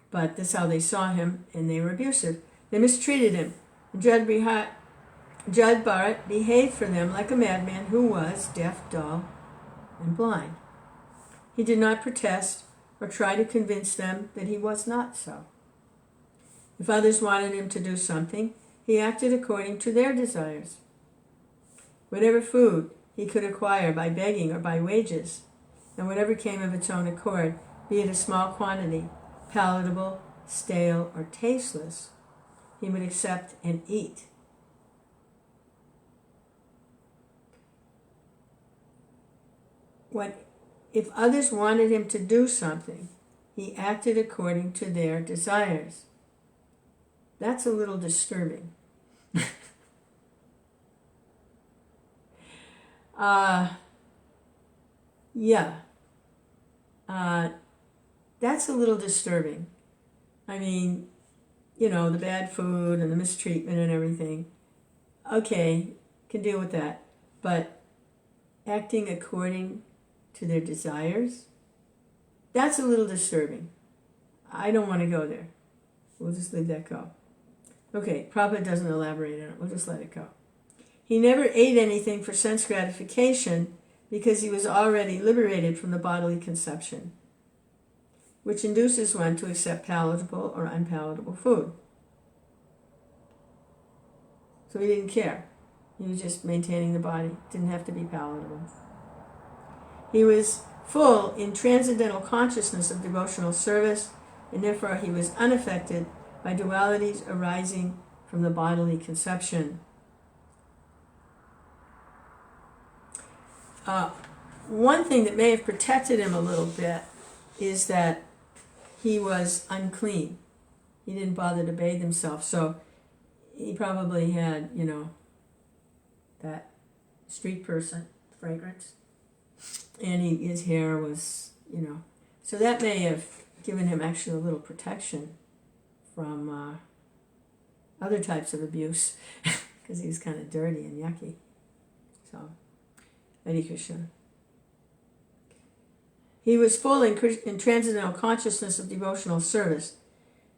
But that's how they saw him, and they were abusive. They mistreated him. Jud Bharat behaved for them like a madman who was deaf, dull, and blind. He did not protest or try to convince them that he was not so. If others wanted him to do something, he acted according to their desires. Whatever food he could acquire by begging or by wages, and whatever came of its own accord, be it a small quantity, palatable, stale, or tasteless, he would accept and eat. If others wanted him to do something, he acted according to their desires. That's a little disturbing. That's a little disturbing. I mean, the bad food and the mistreatment and everything. Okay, can deal with that. But acting according to their desires, that's a little disturbing. I don't want to go there. We'll just leave that go. Okay, Prabhupada doesn't elaborate on it. We'll just let it go. He never ate anything for sense gratification because he was already liberated from the bodily conception, which induces one to accept palatable or unpalatable food. So he didn't care. He was just maintaining the body. It didn't have to be palatable. He was full in transcendental consciousness of devotional service, and therefore he was unaffected by dualities arising from the bodily conception. One thing that may have protected him a little bit is that he was unclean. He didn't bother to bathe himself, so he probably had, that street person fragrance, and his hair was, so that may have given him actually a little protection from other types of abuse, because he was kind of dirty and yucky. So, Hare Krishna. He was full in transcendental consciousness of devotional service.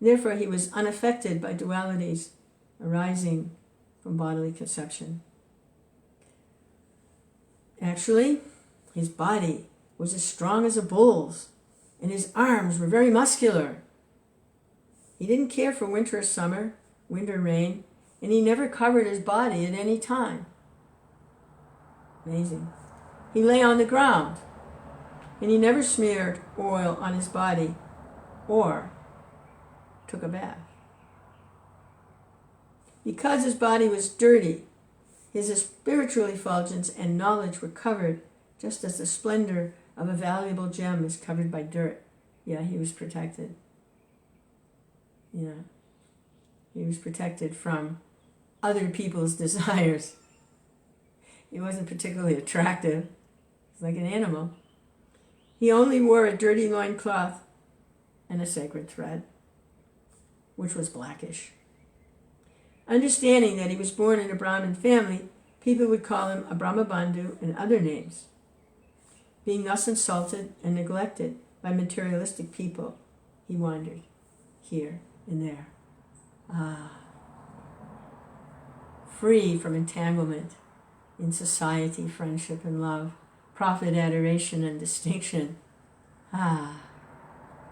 Therefore, he was unaffected by dualities arising from bodily conception. Actually, his body was as strong as a bull's, and his arms were very muscular. He didn't care for winter or summer, wind or rain, and he never covered his body at any time. Amazing. He lay on the ground, and he never smeared oil on his body or took a bath. Because his body was dirty, his spiritual effulgence and knowledge were covered, just as the splendor of a valuable gem is covered by dirt. Yeah, he was protected. Yeah. He was protected from other people's desires. He wasn't particularly attractive. He's like an animal. He only wore a dirty loincloth and a sacred thread, which was blackish. Understanding that he was born in a Brahmin family, people would call him a Brahmabandhu and other names. Being thus insulted and neglected by materialistic people, he wandered here and there. Free from entanglement in society, friendship, and love, profit, adoration, and distinction. Hare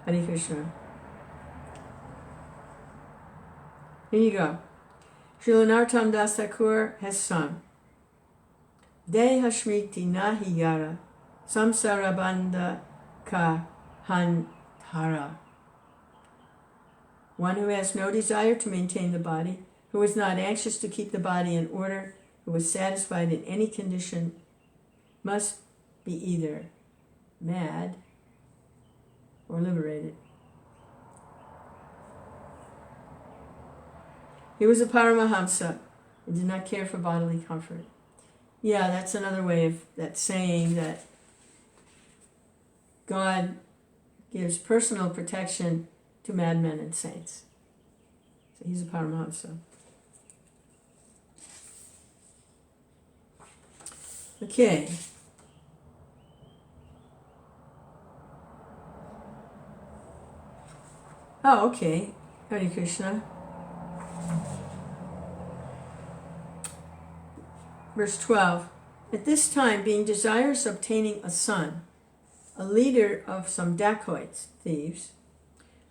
Krishna. Here you go. Srila Narottam Das Thakur has sung, Deha Shmriti Nahi Yara Samsarabandha Ka Hantara. One who has no desire to maintain the body, who is not anxious to keep the body in order, who is satisfied in any condition, must be either mad or liberated. He was a Paramahamsa and did not care for bodily comfort. Yeah, that's another way of that saying that God gives personal protection to madmen and saints. So he's a Paramahamsa. Okay. Oh, okay. Hare Krishna. Verse 12. At this time, being desirous of obtaining a son, a leader of some dacoits, thieves,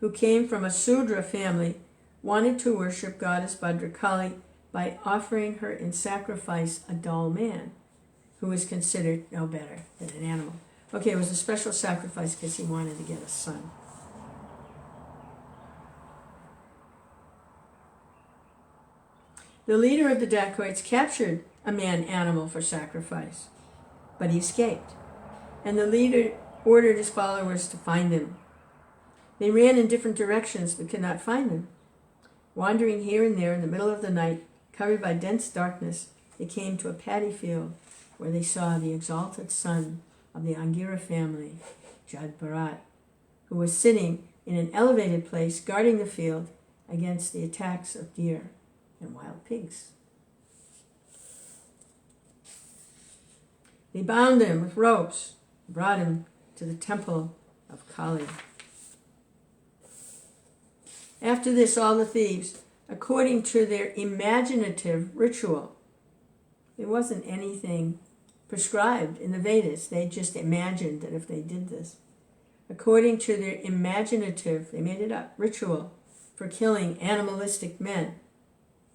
who came from a Sudra family, wanted to worship goddess Bhadrakali by offering her in sacrifice a dull man, who was considered no better than an animal. Okay, it was a special sacrifice because he wanted to get a son. The leader of the dacoits captured a man-animal for sacrifice, but he escaped, and the leader ordered his followers to find him. They ran in different directions but could not find him. Wandering here and there in the middle of the night, covered by dense darkness, they came to a paddy field where they saw the exalted son of the Angira family, Jad Bharat, who was sitting in an elevated place guarding the field against the attacks of deer and wild pigs. They bound him with ropes and brought him to the temple of Kali. After this, all the thieves, according to their imaginative ritual, it wasn't anything prescribed in the Vedas, they just imagined that if they did this. According to their imaginative, they made it up, ritual for killing animalistic men,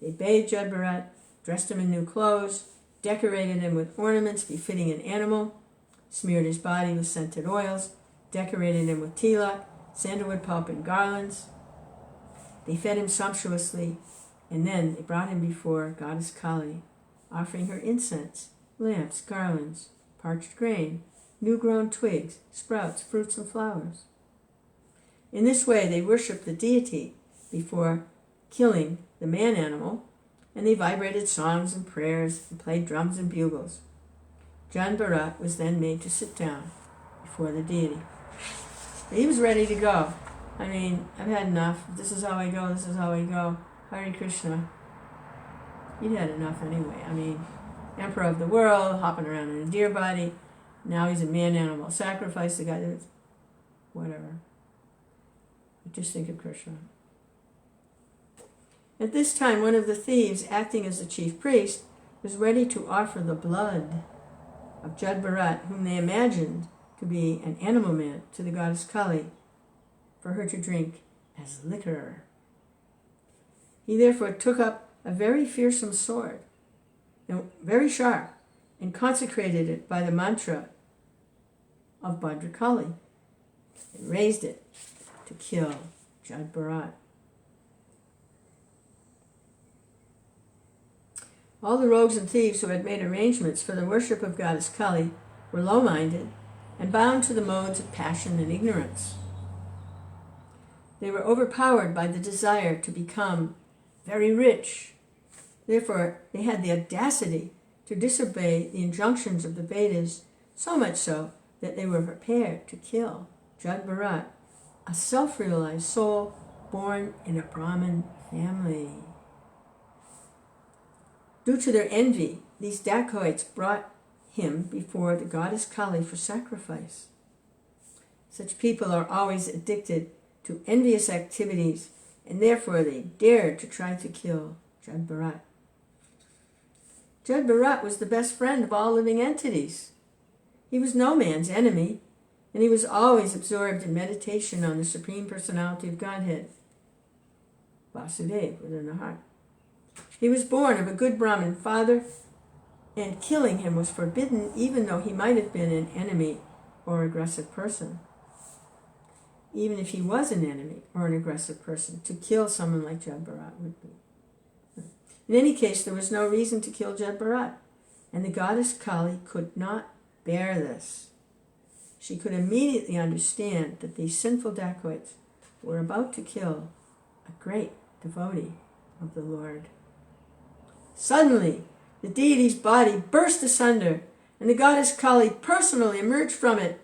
they bathed Jad Bharat, dressed him in new clothes, decorated him with ornaments befitting an animal, smeared his body with scented oils, decorated him with tilak, sandalwood pulp, and garlands. They fed him sumptuously, and then they brought him before goddess Kali, offering her incense, lamps, garlands, parched grain, new-grown twigs, sprouts, fruits, and flowers. In this way, they worshipped the deity before killing the man-animal, and they vibrated songs and prayers and played drums and bugles. Jad Bharat was then made to sit down before the deity. He was ready to go. I mean, I've had enough. This is how I go, this is how I go. Hare Krishna. He'd had enough anyway. I mean, emperor of the world, hopping around in a deer body. Now he's a man-animal sacrifice. The guy that's whatever. But just think of Krishna. At this time, one of the thieves, acting as the chief priest, was ready to offer the blood of Jad Bharat, whom they imagined to be an animal man, to the goddess Kali, for her to drink as liquor. He therefore took up a very fearsome sword, very sharp, and consecrated it by the mantra of Bhadrakali, and raised it to kill Jad Bharat. All the rogues and thieves who had made arrangements for the worship of goddess Kali were low-minded and bound to the modes of passion and ignorance. They were overpowered by the desire to become very rich. Therefore, they had the audacity to disobey the injunctions of the Vedas, so much so that they were prepared to kill Jad Bharat, a self-realized soul born in a Brahmin family. Due to their envy, these dacoits brought him before the goddess Kali for sacrifice. Such people are always addicted to envious activities, and therefore they dared to try to kill Jad Bharat. Jad Bharat was the best friend of all living entities. He was no man's enemy, and he was always absorbed in meditation on the Supreme Personality of Godhead, Vasudeva, within the heart. He was born of a good Brahmin father, and killing him was forbidden even though he might have been an enemy or aggressive person. Even if he was an enemy or an aggressive person, to kill someone like Jad Bharat would be. In any case, there was no reason to kill Jad Bharat, and the goddess Kali could not bear this. She could immediately understand that these sinful dacoits were about to kill a great devotee of the Lord. Suddenly, the deity's body burst asunder, and the goddess Kali personally emerged from it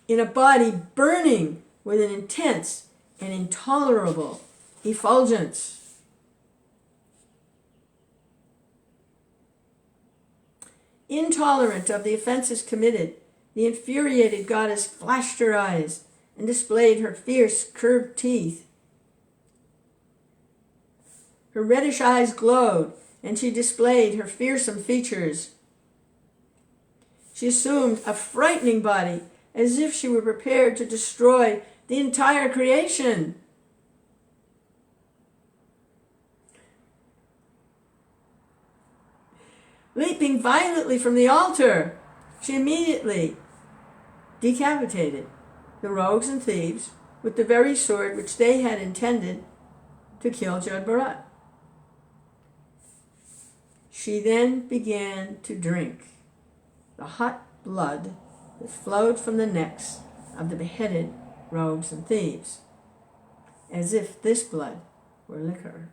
in a body burning with an intense and intolerable effulgence. Intolerant of the offenses committed, the infuriated goddess flashed her eyes and displayed her fierce, curved teeth. Her reddish eyes glowed, and she displayed her fearsome features. She assumed a frightening body, as if she were prepared to destroy the entire creation. Leaping violently from the altar, she immediately decapitated the rogues and thieves with the very sword which they had intended to kill Bharata. She then began to drink the hot blood that flowed from the necks of the beheaded rogues and thieves, as if this blood were liquor.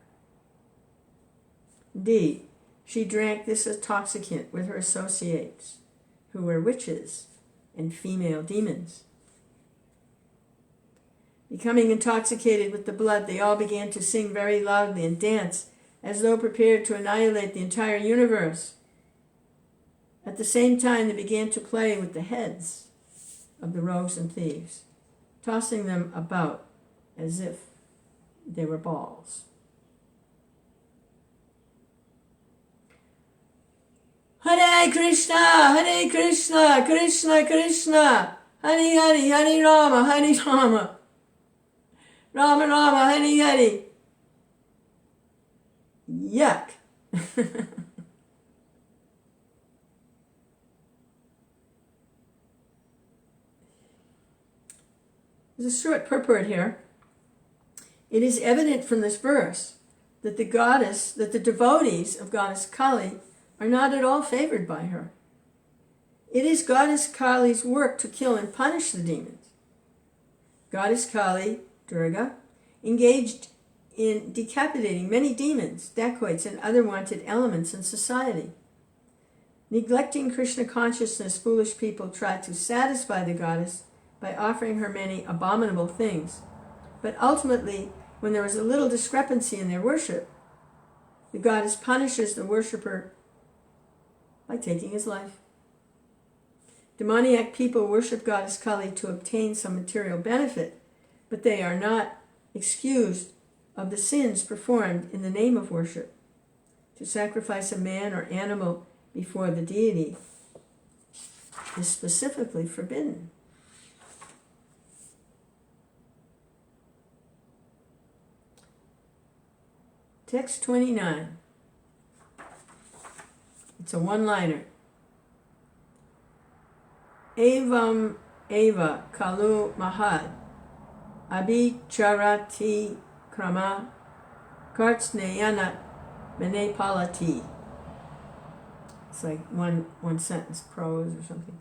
Indeed, she drank this intoxicant with her associates, who were witches and female demons. Becoming intoxicated with the blood, they all began to sing very loudly and dance, as though prepared to annihilate the entire universe. At the same time, they began to play with the heads of the rogues and thieves, tossing them about as if they were balls. Hare Krishna, Krishna Krishna, Hare Hare, Hare Rama, Rama Rama, Hare Hare. Yuck. There's a short purport here. It is evident from this verse that the devotees of Goddess Kali are not at all favored by her. It is Goddess Kali's work to kill and punish the demons. Goddess Kali, Durga, engaged in decapitating many demons, dacoits, and other wanted elements in society. Neglecting Krishna consciousness, foolish people tried to satisfy the goddess by offering her many abominable things. But ultimately, when there is a little discrepancy in their worship, the goddess punishes the worshipper by taking his life. Demoniac people worship Goddess Kali to obtain some material benefit, but they are not excused of the sins performed in the name of worship. To sacrifice a man or animal before the deity is specifically forbidden. Text 29. It's a one-liner. Evam eva kalu mahad abhicharati krama kartsnayana menepalati. It's like one sentence, prose or something.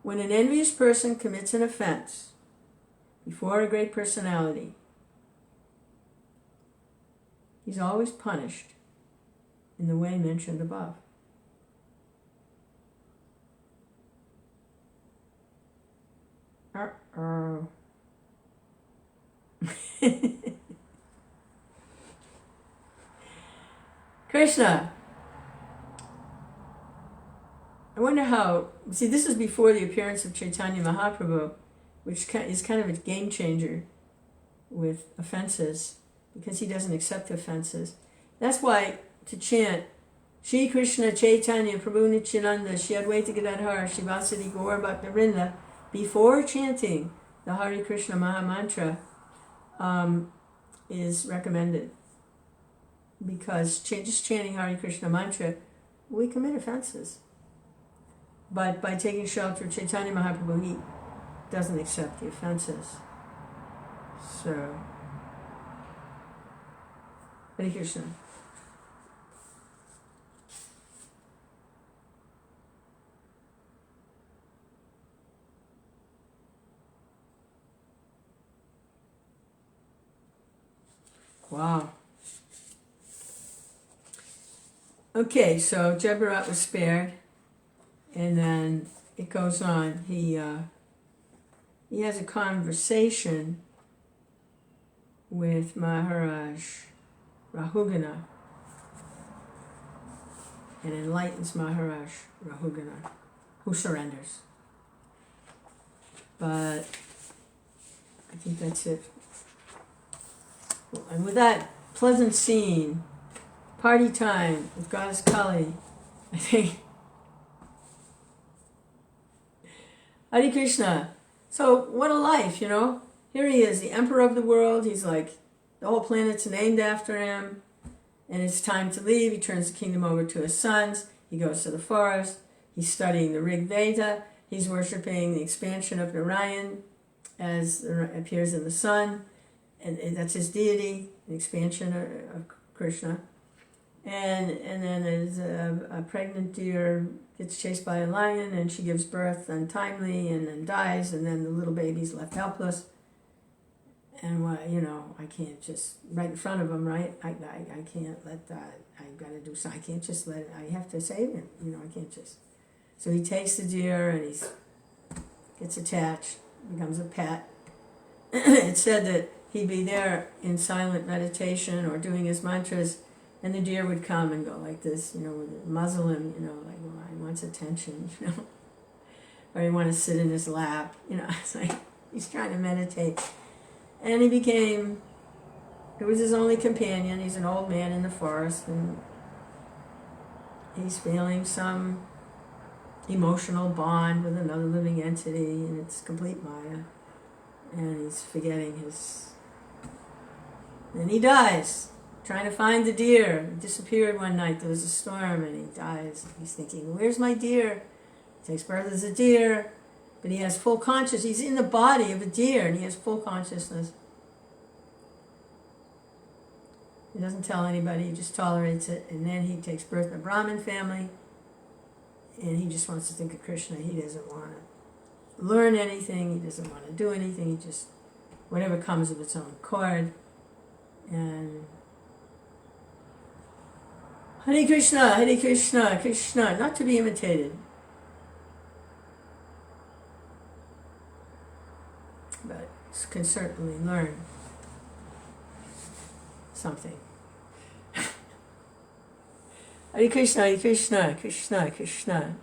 When an envious person commits an offense before a great personality, he's always punished in the way mentioned above. Krishna. I wonder how, see, this is before the appearance of Chaitanya Mahaprabhu, which is kind of a game changer with offenses, because he doesn't accept offenses. That's why to chant Shri Krishna Chaitanya Prabhu Nityananda Shri Advaita Gadadhar Shivasati Gaur Bhaktavinda before chanting the Hare Krishna Maha Mantra is recommended, because just chanting Hare Krishna Mantra, we commit offenses. But by taking shelter of Chaitanya Mahaprabhu, he doesn't accept the offenses. So, Hare Krishna. Wow. Okay, so Bharata was spared, and then it goes on. He has a conversation with Maharaj Rahugana. and enlightens Maharaj Rahugana, who surrenders. But I think that's it. And with that pleasant scene, party time with Goddess Kali, I think. Hare Krishna. So what a life, you know. Here he is, the emperor of the world. He's like, the whole planet's named after him. And it's time to leave. He turns the kingdom over to his sons. He goes to the forest. He's studying the Rig Veda. He's worshiping the expansion of Narayan as it appears in the sun. And that's his deity, the expansion of Krishna. And then there's a pregnant deer gets chased by a lion, and she gives birth untimely and then dies, and then the little baby's left helpless. And I can't just right in front of him, right? I can't let that. I've got to do something. I can't just let it. I have to save him. I can't just. So he takes the deer and he gets attached, becomes a pet. It said that he'd be there in silent meditation or doing his mantras, and the deer would come and go like this, would muzzle him, like, well, he wants attention, or he wants to sit in his lap, it's like he's trying to meditate. And it was his only companion. He's an old man in the forest, and he's feeling some emotional bond with another living entity, and it's complete Maya. And he's forgetting and he dies, trying to find the deer. He disappeared one night, there was a storm, and he dies. He's thinking, where's my deer? He takes birth as a deer, but he has full consciousness. He's in the body of a deer, and he has full consciousness. He doesn't tell anybody, he just tolerates it, and then he takes birth in a Brahmin family, and he just wants to think of Krishna. He doesn't want to learn anything, he doesn't want to do anything, he just, whatever comes of its own accord. And Hare Krishna, Krishna, not to be imitated. But can certainly learn something. Hare Krishna, Krishna, Krishna.